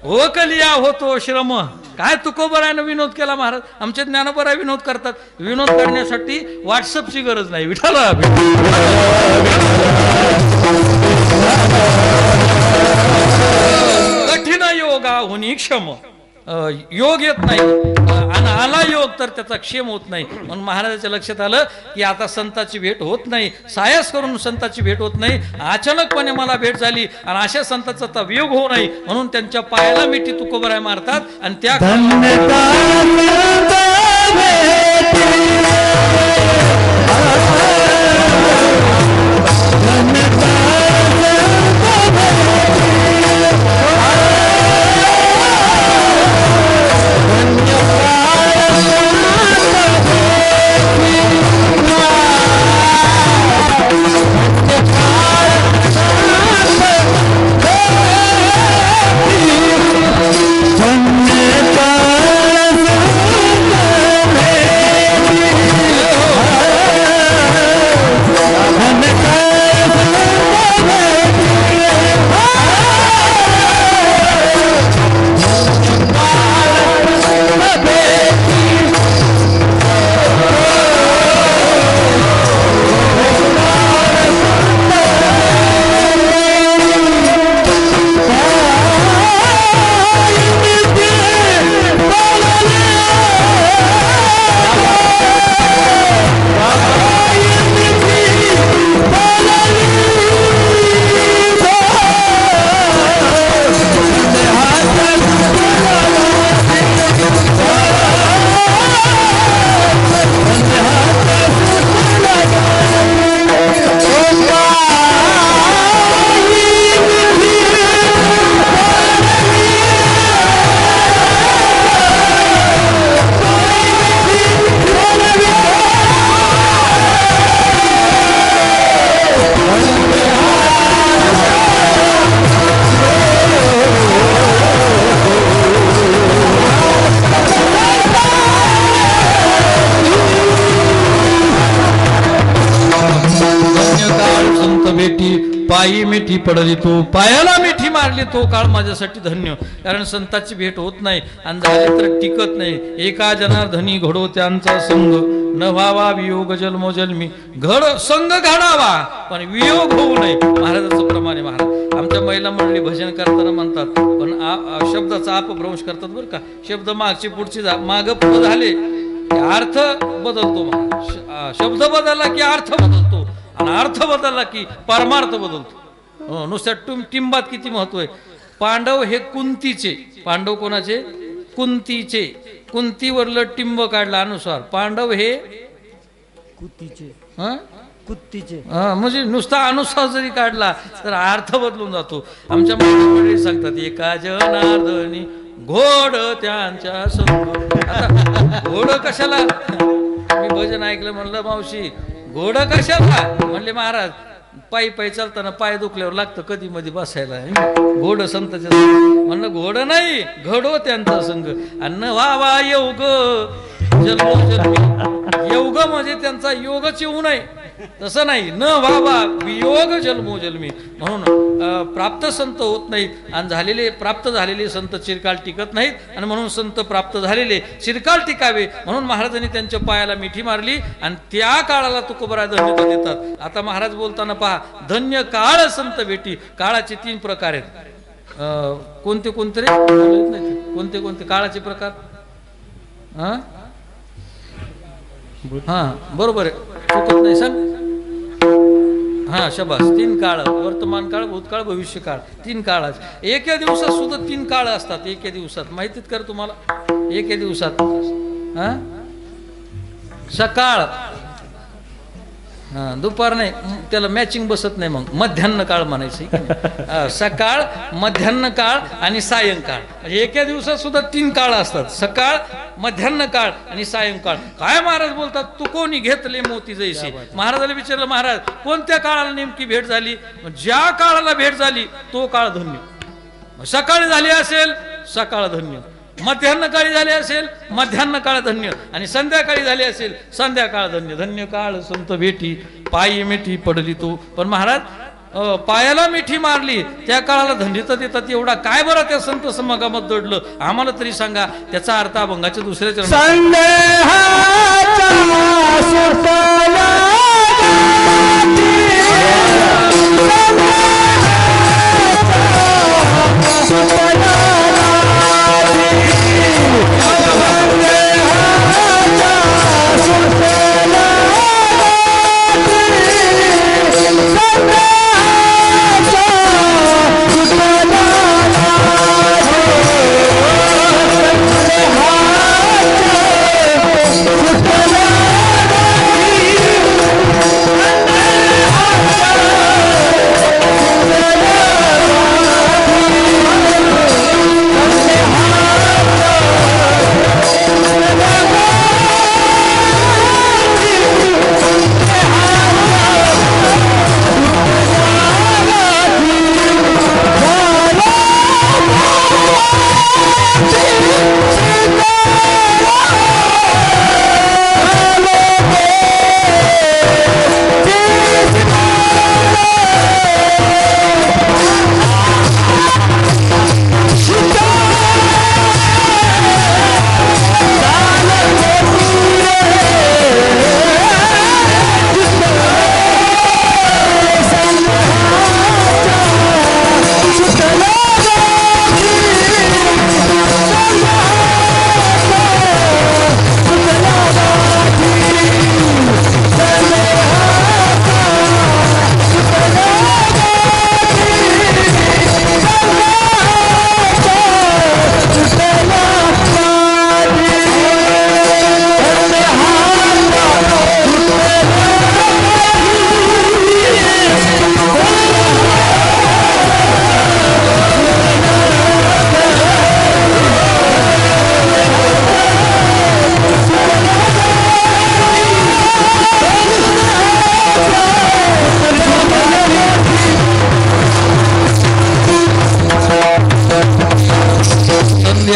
Speaker 2: हो कलिया होतो श्रम. काय तुकोबरायनं विनोद केला महाराज. आमचे ज्ञानोबराय विनोद करतात. विनोद करण्यासाठी व्हॉट्सअपची गरज नाही. विठाला कठीण योगा होणी क्षम. योग येत नाही आणि आला योग तर त्याचा क्षेम होत नाही. म्हणून महाराजाच्या लक्षात आलं की आता संताची भेट होत नाही, सायास करून संताची भेट होत नाही. अचानकपणे मला भेट झाली आणि अशा संताचा आता वियोग होऊ नये म्हणून त्यांच्या पायाला मिठी तुकोबराय मारतात. आणि त्या पायी मिठी पडली तो, पायाला मिठी मारली तो काळ माझ्यासाठी धन्य. कारण संतांची भेट होत नाही आणि झाली तर टिकत नाही. एका जनार्दनी घडो त्यांचा संग, न व्हावा वियोग जन्मोजन्मी. संग घडावा पण वियोग होऊ नये. महाराजांचं प्रमाणे महाराज आमच्या महिला मंडळी भजन करताना म्हणतात, पण शब्दाचा अपभ्रंश करतात बरं का. शब्द मागची पुढची माग पुढे झाले की अर्थ बदलतो. शब्द बदलला की अर्थ बदलतो आणि अर्थ बदलला की परमार्थ बदलतो. नुसत्या टिंबात किती महत्व आहे. पांडव हे कुंतीचे, पांडव कोणाचे? कुंतीचे. कुंतीवरलं टिंब काढला अनुसार पांडव हे
Speaker 5: कुत्तीचे
Speaker 2: हा
Speaker 5: कुत्तीचे
Speaker 2: म्हणजे नुसता अनुसार जरी काढला तर अर्थ बदलून जातो. आमच्या मंडळी सांगतात, एका जनार्दनी घोड त्यांच्या संग. आता घोड कशाला? मी भजन ऐकलं, म्हणलं मावशी घोड कशाला? म्हणले महाराज पायी पायी चालताना पाय दुखल्यावर लागतं कधी मध्ये बसायला. घोड संताच्या संग. म्हणलं घोड नाही, घडो त्यांचा संग. अन्न व्हावा योग जन्मोजन्मी. योग म्हणजे त्यांचा योगच येऊ नये तसं नाही. न व्हावा वियोग जन्मोजन्मी. म्हणून प्राप्त संत होत नाहीत आणि झालेले प्राप्त झालेले संत चिरकाल टिकत नाहीत. आणि म्हणून संत प्राप्त झालेले चिरकाल टिकावे म्हणून महाराजांनी त्यांच्या पायाला मिठी मारली आणि त्या काळाला तुकोबरा धन्यता देतात. आता महाराज बोलताना पहा, धन्य काळ संत भेटी. काळाचे 3 प्रकार आहेत. कोणते कोणते रे? कोणते कोणते काळाचे प्रकार? हा बरोबर आहे, चुकत नाही सांग. हा शबास. 3 काळ, वर्तमान काळ, भूतकाळ, भविष्य काळ. 3 काळ. एका दिवसात सुद्धा 3 काळ असतात. एका दिवसात माहितीत कर तुम्हाला? एका दिवसात सकाळ, दुपार नाही, त्याला मॅचिंग बसत नाही, मग मध्यान्ह काळ म्हणायचं. सकाळ, मध्यान्ह काळ आणि सायंकाळ. म्हणजे एका दिवसात सुद्धा 3 काळ असतात. सकाळ, मध्यान्ह काळ आणि सायंकाळ. काय महाराज बोलतात, तू कोणी घेतले मोती जैसे. महाराजाला विचारलं, महाराज कोणत्या काळाला नेमकी भेट झाली? ज्या काळाला भेट झाली तो काळ धन्य. सकाळी झाली असेल सकाळ धन्य, मध्यान्ह काळी झाले असेल मध्यान्ह काळ धन्य, आणि संध्याकाळी झाले असेल संध्याकाळ धन्य. धन्य काळ संत भेटी, पायी मिठी पडली तो. पण महाराज पायाला मिठी मारली त्या काळाला धन्यता देतात. एवढा काय बरं त्या संत समागमात दडलं आम्हाला तरी सांगा. त्याचा अर्थ अभंगाच्या दुसऱ्या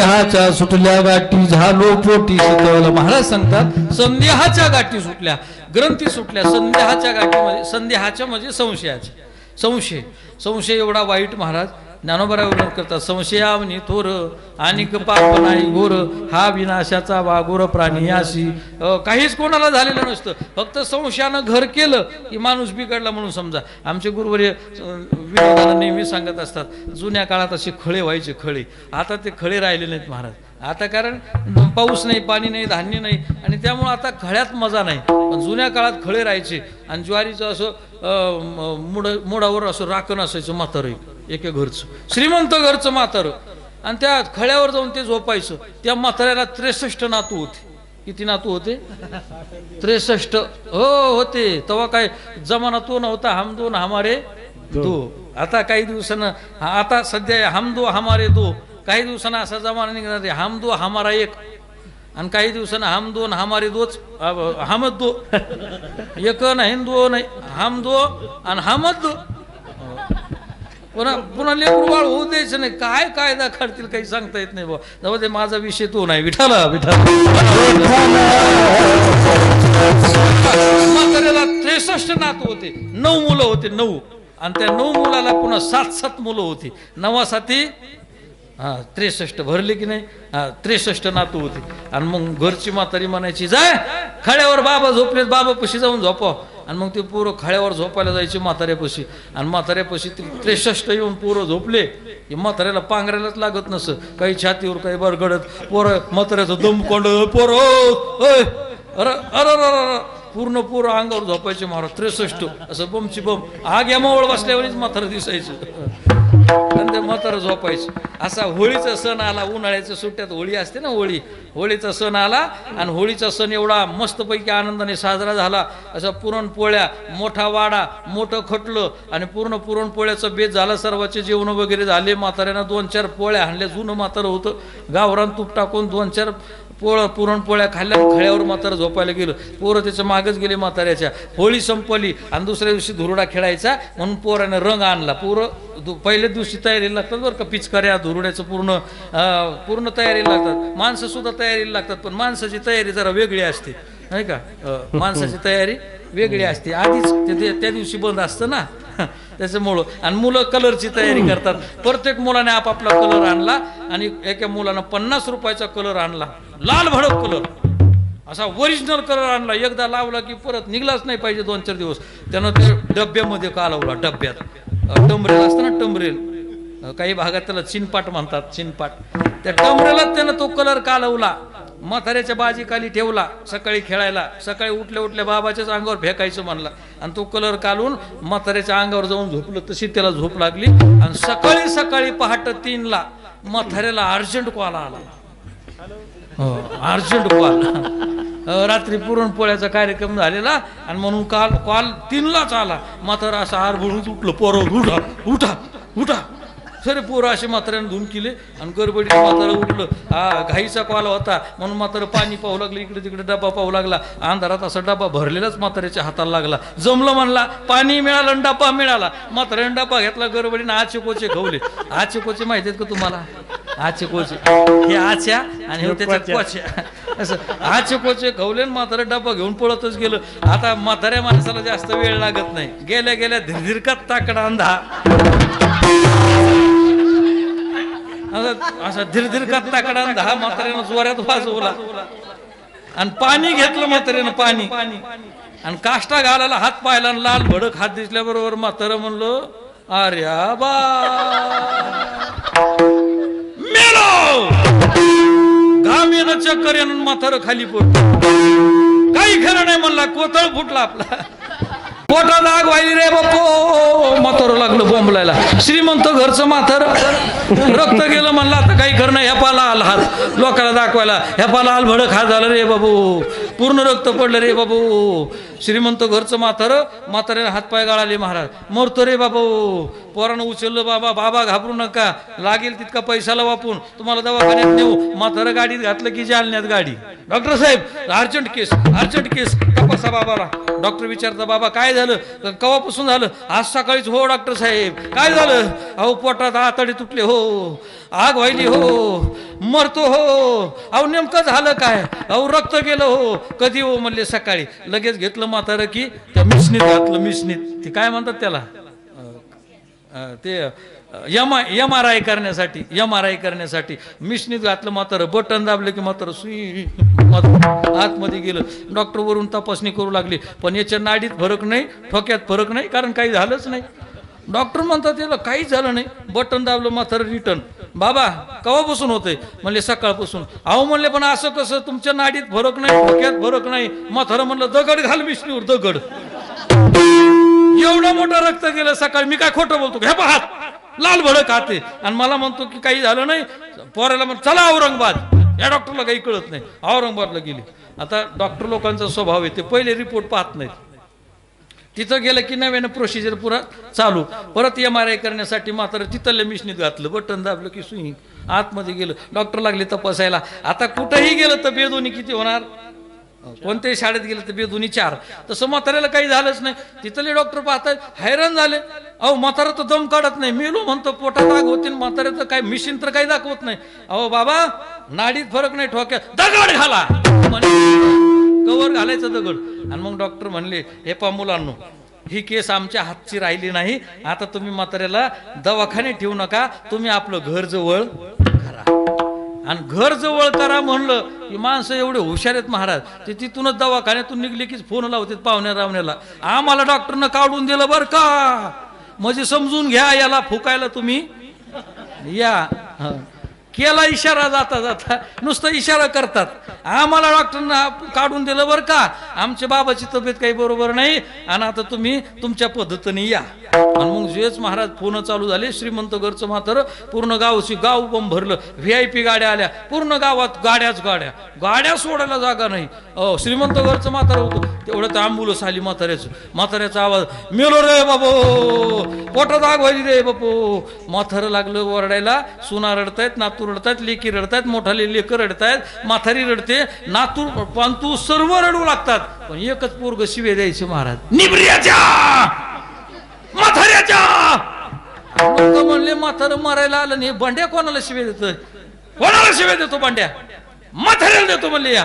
Speaker 2: संध्याच्या सुटल्या गाठी झालो पोटी शिकवलं. महाराज सांगतात संध्याच्या गाठी सुटल्या, ग्रंथी सुटल्या. संध्याच्या गाठी म्हणजे संध्याच्या म्हणजे संशयाच्या. संशय संशय एवढा वाईट महाराज ज्ञानोबा वर्णन करतात. संशयावनी थोर आणि पाप नाही घोर हा विनाशाचा वाघोर प्राणी अशी. काहीच कोणाला झालेलं नसतं, फक्त संशयानं घर केलं की माणूस बिघडला म्हणून समजा. आमचे गुरुवर्य विनोदाला नेहमी सांगत असतात, जुन्या काळात असे खळे व्हायचे खळे. आता ते खळे राहिले नाहीत महाराज. आता कारण पाऊस नाही, पाणी नाही, धान्य नाही आणि त्यामुळं आता खळ्यात मजा नाही. पण जुन्या काळात खळे राहायचे आणि ज्वारीचं असं मोडावर असं राखण असायचं म्हातारं, एके घरचं श्रीमंत घरचं म्हातारं. आणि त्या खळ्यावर जाऊन ते झोपायचं. त्या म्हाताऱ्याला 63 नातू होते. किती नातू होते? 63. हो होते. तेव्हा काय जमाना तो नव्हता, हम दो हमारे दो. आता काही दिवसानं आता सध्या हम दो हमारे दो. काही दिवसांना असा जमाना निघणार आहे हम दो हमारा एक. आणि काही दिवसांना हम दोन हमारे दोच हमच दो. एक नाही दो नाही, हम दो आणि हमच दो. पुन्हा लेकरू बाळ होऊ द्यायचं नाही. काय कायदा काढतील काही सांगता येत नाही बा. जाऊ दे, माझा विषय तो नाही. विठाला म्हाताऱ्याला 63 नातू होते, 9 मुलं होते, 9. आणि त्या 9 मुलाला पुन्हा 7 मुलं होती. 9 साथी 63 भरले की नाही. 63 नातू होते. आणि मग घरची म्हातारी म्हणायची, जाय खड्यावर बाबा झोपलेत, बाबा पशी जाऊन झोपाव. आणि मग ते पोरं खड्यावर झोपायला जायचे म्हाताऱ्यापाशी. आणि म्हाताऱ्यापाशी 63 येऊन पोरं झोपले की म्हाताऱ्याला पांघरायलाच लागत नसं. काही छातीवर काही बरगडत पोरं, म्हाताऱ्याचं दम कोंड पोरं अरे अरे पूर्ण पोरं अंगावर झोपायचे महाराज. 63 असं बमची बम आग या मावळ बसल्यावरच म्हातारं दिसायचं. आणि ते म्हातारं झोपायचं. असा होळीचा सण आला. उन्हाळ्याच्या सुट्ट्यात होळी असते ना, होळीचा सण आला. आणि होळीचा सण एवढा मस्तपैकी आनंदाने साजरा झाला. असा पुरणपोळ्या, मोठा वाडा, मोठं खटलं आणि पूर्ण पुरणपोळ्याचं बेत झालं. सर्वांचे जेवण वगैरे झाले. म्हाताऱ्यानं 2-4 पोळ्या आणल्या. जुनं म्हातारं होतं. गावरान तूप टाकून 2-4 पुरणपोळ्या खाल्ल्या. खळ्यावर म्हातारं झोपायला गेलं. पोरं त्याच्या मागच गेले म्हाताऱ्याच्या. होळी संपली आणि दुसऱ्या दिवशी धुरुडा खेळायचा म्हणून पोराने रंग आणला. पहिल्या दिवशी तयारीला लागतात बरं का. पिचकाऱ्या धुरुड्याचं पूर्ण तयारीला लागतात. माणसं सुद्धा तयारीला लागतात. पण माणसाची तयारी जरा वेगळी असते नाही का. माणसाची तयारी वेगळी असते. आधीच त्या दिवशी बंद असतं ना त्याच्यामुळं. आणि मुलं कलरची तयारी करतात. प्रत्येक मुलाने आपापला कलर आणला. आणि एका मुलानं 50 रुपयाचा कलर आणला, लाल भडक कलर. असा ओरिजिनल कलर आणला. एकदा लावला की परत निघलाच नाही पाहिजे 2-4 दिवस. त्यानं ते डब्यामध्ये कालवला. डब्यात टंबरेल असतं ना, टंबरेल. काही भागात त्याला चिनपाट म्हणतात, चिनपाट. त्या टंबरेलाच त्यानं तो कलर कालवला. म्हाताऱ्याच्या बाजीखाली ठेवला सकाळी खेळायला. सकाळी उठल्या बाबाच्याच अंगावर फेकायचं म्हणला. आणि तो कलर काढून म्हाताऱ्याच्या अंगावर जाऊन झोपलं. तशी त्याला झोप लागली. आणि सकाळी पहाटे 3ला म्हाताऱ्याला अर्जंट कॉल आला. Urgent call. रात्री पुरणपोळ्याचा कार्यक्रम झालेला आणि म्हणून कॉल 3लाच आला. म्हातारा असं आरभरून उठलं. पोरं उठा उठा उठा. सरे पोरं असे म्हाताऱ्यानं धुवून केले आणि गडबडीत म्हातारं उठलं. घाईचा कॉल होता म्हणून म्हातारं पाणी पाहू लागलं. इकडे तिकडे डबा पाहू लागला. अंधारात असा डबा भरलेलाच म्हाताऱ्याच्या हाताला लागला. जमलं म्हणला. पाणी मिळालं आणि डबा मिळाला. म्हाताऱ्यानं डबा घेतला. गडबडीनं आचे कोचे खवले. आचे कोचे माहिती आहेत का तुम्हाला? आचे कोचे हे आच्या आणि हे त्याच्यात कोच्या. असं आचे कोचे खवले. म्हातारा डबा घेऊन पळतच गेलं. आता म्हाताऱ्या माणसाला जास्त वेळ लागत नाही. गेल्या धीरकात ताकडा अंधा असा धीरकात ताकडा अंधा म्हाताऱ्यानं जोरात वाजवला. आणि पाणी घेतलं म्हाताऱ्यानं. पाणी आणि काष्टा घालायला हात पाहिला. लाल भडक हात दिसल्याबरोबर म्हातारं म्हणलं, अरे बा मेलो. घाम येणं चक्कर येणं म्हातारं खाली पडलं. काही खरं नाही म्हणला. कोतळ फुटला आपला. पोटात आग व्हायली रे बापो. म्हातारं लागलं बोंबलायला. श्रीमंत घरचं म्हातारं. रक्त गेलं म्हणलं आता काही खरं नाही. ह्या पाला आला हात लोकांना दाखवायला. ह्या पाला आल भडक हात झालं रे बाबू. पूर्ण रक्त पडलं रे बाबू. श्रीमंत घरचं म्हाताऱ्याने हातपाय गाळाले. महाराज मरतो रे बाबू. पोरानं उचललं. बाबा घाबरू नका. लागेल तितका पैशाला वापरून तुम्हाला दवाखान्यात नेऊ. म्हातारं गाडीत घातलं की जालन्यात गाडी. डॉक्टर साहेब अर्जंट केस तपासा बाबाला. डॉक्टर विचारता, बाबा काय झालं? कवापासून झालं? आज सकाळीच. हो डॉक्टर साहेब. काय झालं? अहो पोटात आतडे तुटले हो. आग व्हायली हो. मरतो हो. अहो नेमकं झालं काय? अहो रक्त गेलं हो. कधी हो म्हणले? सकाळी. लगेच घेतलं म्हातारं की त्या मिशनीत घातलं. मिशनीत ते काय म्हणतात त्याला? ते MRI करण्यासाठी मिशनीत घातलं म्हातारं, बटन दाबलं की म्हातारं सुई आतमध्ये गेलं. डॉक्टर वरून तपासणी करू लागली, पण याच्या नाडीत फरक नाही, ठोक्यात फरक नाही, कारण काही झालंच नाही. डॉक्टर म्हणतात याला काहीच झालं नाही. बटन दाबलं, म्हातारं रिटर्न. बाबा केव्हापासून होतंय? म्हणले सकाळपासून. अहो म्हणले पण असं कसं, तुमच्या नाडीत फरक नाही, ठोक्यात फरक नाही. म्हातारं म्हणलं दगड घाल मिशनीवर, दगड. एवढं मोठं रक्त गेलं सकाळी. मी काय खोटं बोलतो? हे पहा लाल भडक हाते, आणि मला म्हणतो की काही झालं नाही. पोराला म्हण चला औरंगाबाद. या डॉक्टरला काही कळत नाही, औरंगाबादला गेली. आता डॉक्टर लोकांचा स्वभाव आहे, ते पहिले रिपोर्ट पाहत नाहीत. तिथं गेलं की नव्यानं प्रोसिजर पुरा चालू. परत MRI करण्यासाठी मात्र तिथल्या मिशनीत घातलं, बटन दाबलं की सुई आतमध्ये गेलं. डॉक्टर लागले तपासायला. आता कुठेही गेलं तर बेदोनी किती होणार? कोणत्याही शाळेत गेलं तर बेदोनी 4. तसं म्हाताऱ्याला काही झालंच नाही. तिथले डॉक्टर पाहतात, हैराण झाले. अहो म्हातारा तर दम काढत नाही, मेलो म्हणतो, पोटात आग होती. म्हाताऱ्याचं काय मिशीन तर काही दाखवत नाही. अहो बाबा नाडीत फरक नाही, ठोक्यात दगड घाला. कवर घालायचं दगड. आणि मग डॉक्टर म्हणले, हे पा मुलांनो, ही केस आमच्या हातची राहिली नाही. आता तुम्ही म्हाताऱ्याला दवाखाने ठेवू नका, तुम्ही आपलं घर जवळ करा. आणि घर जवळ करा म्हणलं की माणसं एवढे हुशार आहेत महाराज, ते तिथूनच दवाखान्यातून निघले की फोन लावतात पाहुण्या रावण्याला, आम्हाला डॉक्टरनं काढून दिलं बरं का, म्हणजे समजून घ्या, याला फुकायला तुम्ही या. केला इशारा, जाता जाता नुसतं इशारा करतात, आम्हाला डॉक्टरना काढून दिलं बरं का, आमच्या बाबाची तब्येत काही बरोबर नाही, आणि आता तुम्ही तुमच्या पद्धतीने या. आणि मग जेच महाराज फोन चालू झाले, श्रीमंत घरचं म्हातारं, पूर्ण गाव बंब भरलं. VIP गाड्या आल्या, पूर्ण गावात गाड्या सोडायला जागा नाही. श्रीमंत घरचं म्हातारं होतं, तेवढं तर ॲम्ब्युलन्स आली. म्हाताऱ्याचा आवाज, मेलो रे बाबो, पोटात आग व्हायली रे बापू. म्हातारं लागलं ओरडायला. सुना रडतायत, नातू रडतायत, लेकी रडतायत, मोठाले लेकर रडतायत, म्हातारी रडते, नातू पांतू सर्व रडू लागतात. पण एकच पोरग शिवे द्यायचे महाराज, निबऱ्याच्या म्हाताऱ्याच्या. लोक म्हणले म्हातारं मरायला आलं नाही, बंड्या कोणाला शिवे देतोय? कोणाला शिवे देतो बंड्या? म्हाताऱ्याला देतो म्हणले. या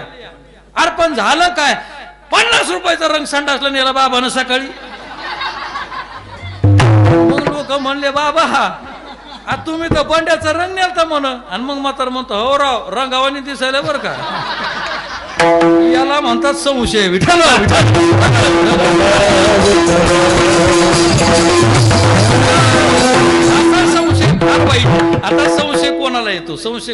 Speaker 2: अरे पण झालं काय? 50 रुपयाचा रंग संडासला नेला बाबानं सकाळी. मग लोक म्हणले, बाबा तुम्ही तर बंड्याचा रंग नेलता म्हण. आणि मग म्हातारं म्हणतो, हो राव, रंगावानी दिसायला बरं का. याला म्हणतात संशय. विठ्ठल आता संशय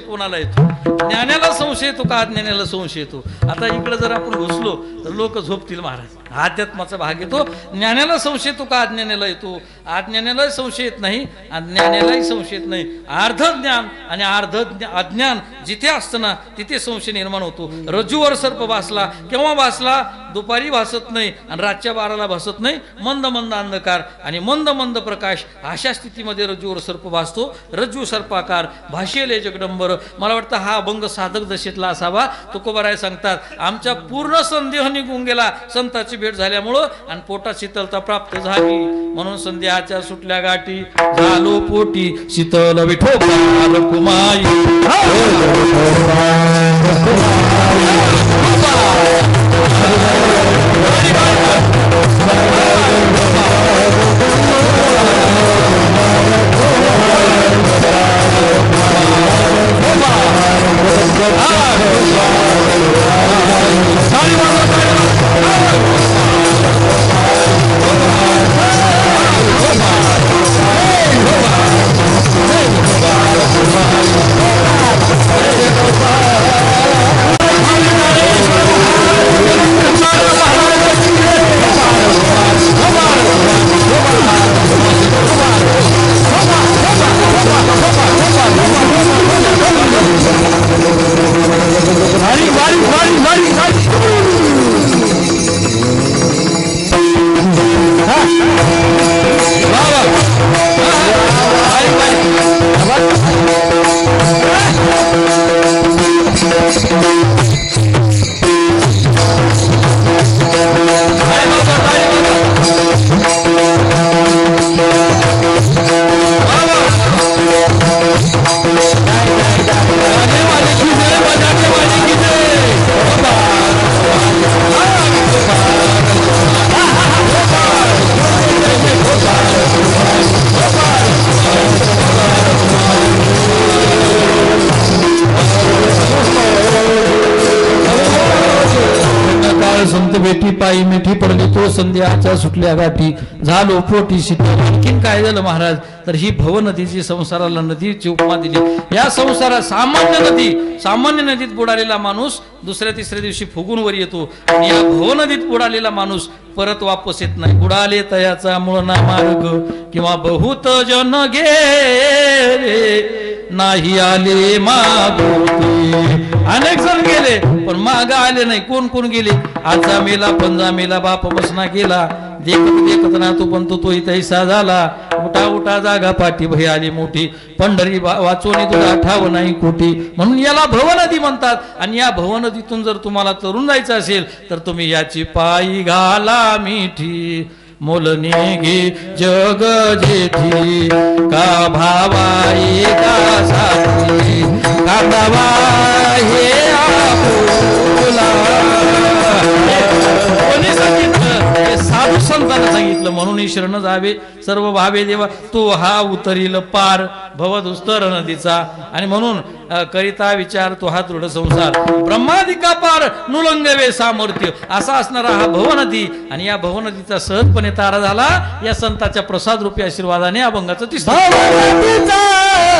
Speaker 2: कोणाला येतो? ज्ञानाला संशय येतो का अज्ञानाला संशय येतो? आता इकडे जर आपण घुसलो तर लोक झोपतील महाराज. अध्यात्माचा भाग येतो. ज्ञानाला संशय येतो का अज्ञानाला येतो? अज्ञानालाही संशय येत नाही, अज्ञानालाही संशय येत नाही. अर्ध ज्ञान आणि अर्ध अज्ञान जिथे असतं ना तिथे संशय निर्माण होतो. रज्जूवर सर्प भासला, केव्हा भासला? दुपारी भासत नाही आणि रातच्या 12ला भासत नाही. मंद मंद अंधकार आणि मंद मंद प्रकाश, अशा स्थितीमध्ये रज्जूवर सर्प भासतो. रज्जू सर्पाकार भाषेले जगडंबर. मला वाटतं हा अभंग साधक दशेतला असावा. तुकोबाराय सांगतात, आमच्या पूर्ण संदेह निघून गेला संताची भेट झाल्यामुळं, आणि पोटात शीतलता प्राप्त झाली. म्हणून संध्याच्या सुटल्या गाठी, झालो पोटी शीतल विठोबा कुमाई. संत बेटी पायी मिठी पडली तो संध्याच्या सुटल्या गाठी झालो पोटी शिटी. आणखीन काय झालं महाराज तर ही भव नदीची संसाराला नदीची उपमा दिली. या संसारात सामान्य नदीत बुडालेला माणूस दुसऱ्या तिसऱ्या दिवशी फुगून वर येतो आणि या भव नदीत बुडालेला माणूस परत वापस येत नाही. बुडाले तयाचा मूळ ना मार्ग किंवा बहुत जन गेले नाही आले मागोते. अनेक जण गेले पण माग आले नाही. कोण कोण गेले? आजा मेला पंजा मेला बाप बसना गेला देखत ना तू पण तोही तैसा झाला. उठा उठा जागा पाठी भय आली मोठी पंढरी वाचवणे तुला ठाव नाही कोठी. म्हणून याला भवनदी म्हणतात. आणि या भवनदीतून जर तुम्हाला तरुण जायचं असेल तर तुम्ही याची पायी घाला मिठी मोलने घे जग जेठी का भावा एका साथी कांदावा हे आपुला. कोणी सांगितलं? हे साधू संतांना सांगितलं. म्हणून शरण जावे सर्व भावे देवा तो हा उतरील पार भवदुस्तर नदीचा. आणि म्हणून करिता विचार तो हा दृढ संसार ब्रह्मादिका पार नुलंगवे सामर्थ्य असा असणारा हा भवनदी. आणि या भवनदीचा सहजपणे तारा झाला या संताच्या प्रसाद रूपी आशीर्वादाने अभंगाचं तिसरं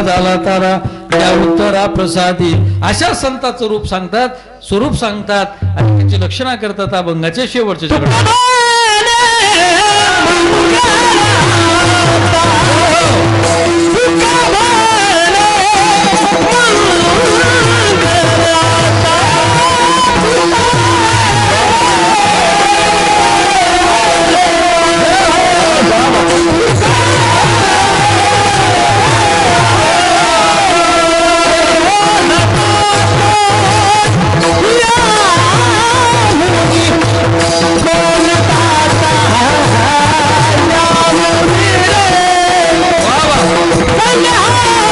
Speaker 2: झाला तारा त्या उत्तरा प्रसादी. अशा संताचं रूप सांगतात स्वरूप सांगतात आणि त्याची लक्षणा करतात अभंगाच्या शेवटच्या चरणात.
Speaker 6: Yeah.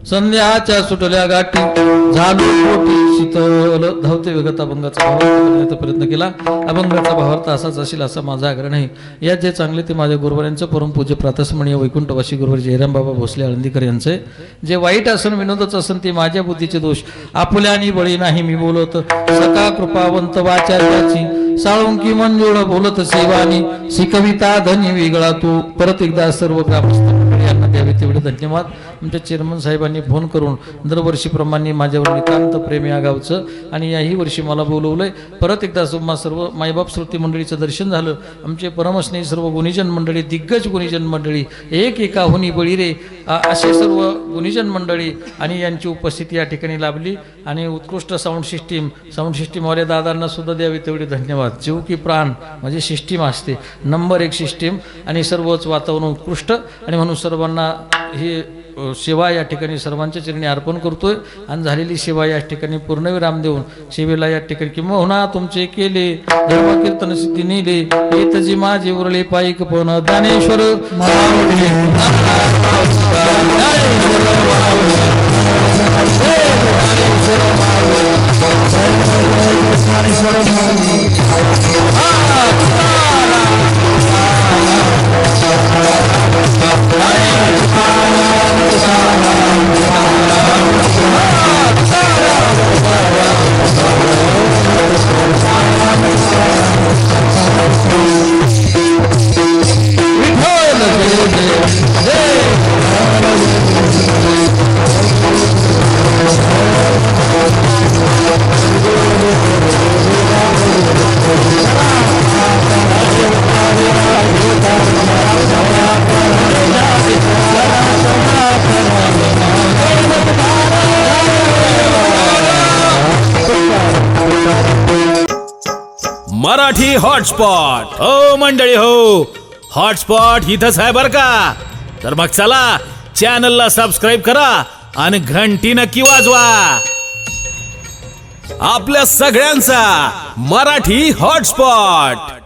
Speaker 2: संध्याच्या सुटल्या गाठी झालो पोटी शीतल धावते वेगत अभंगाचा भावार्थ करण्याचा प्रयत्न केला. अभंगाचा भावार्थ असाच असेल असा माझा आग्रह नाही. यात जे चांगले ते माझ्या गुरुवारांचं परमपूज्य प्रातस्मरणीय वैकुंठवासी गुरुवार जयराम बाबा भोसले आळंदीकर यांचे. जे वाईट असन विनोदच असन ते माझ्या बुद्धीचे दोष. आपल्यानी बळी नाही मी बोलत सका कृपावंत वाचार्याची साळुंकी मंजूळ बोलत सेवानी शिकविता धनी वेगळा तू. परत एकदा सर्व ग्रामस्थ यांना द्यावे तेवढे धन्यवाद. आमच्या चेअरमन साहेबांनी फोन करून दरवर्षीप्रमाणे माझ्यावर नितांत प्रेम या गावचं आणि याही वर्षी मला बोलवलंय. परत एकदा सर्व मायबाप श्रुती मंडळीचं दर्शन झालं. आमचे परमस्नेही सर्व गुणीजन मंडळी, दिग्गज गुणीजन मंडळी, एक एकाहुनी बळी रे असे सर्व गुणीजन मंडळी आणि यांची उपस्थिती या ठिकाणी लाभली. आणि उत्कृष्ट साऊंड सिस्टीमवाल्या दादांना सुद्धा द्यावे तेवढे धन्यवाद. जीव की प्राण म्हणजे सिस्टीम असते, नंबर 1 सिस्टीम आणि सर्वच वातावरण उत्कृष्ट. आणि म्हणून सर्वांना ही सेवा या ठिकाणी सर्वांच्या चरणी अर्पण करतोय. आणि झालेली सेवा या ठिकाणी पूर्णविराम देऊन सेवेला या ठिकाणी किंवा तुमचे केले धर्म कीर्तन सिद्धी नेले येतजी माझे उरले पायिक पण दानेश्वर
Speaker 1: मराठी हॉटस्पॉट. हो मंडळी हो, हॉटस्पॉट इथंच आहे बर का. तर मग चला चॅनलला सबस्क्राईब करा आणि घंटी नक्की वाजवा. आपल्या सगळ्यांचा मराठी हॉटस्पॉट.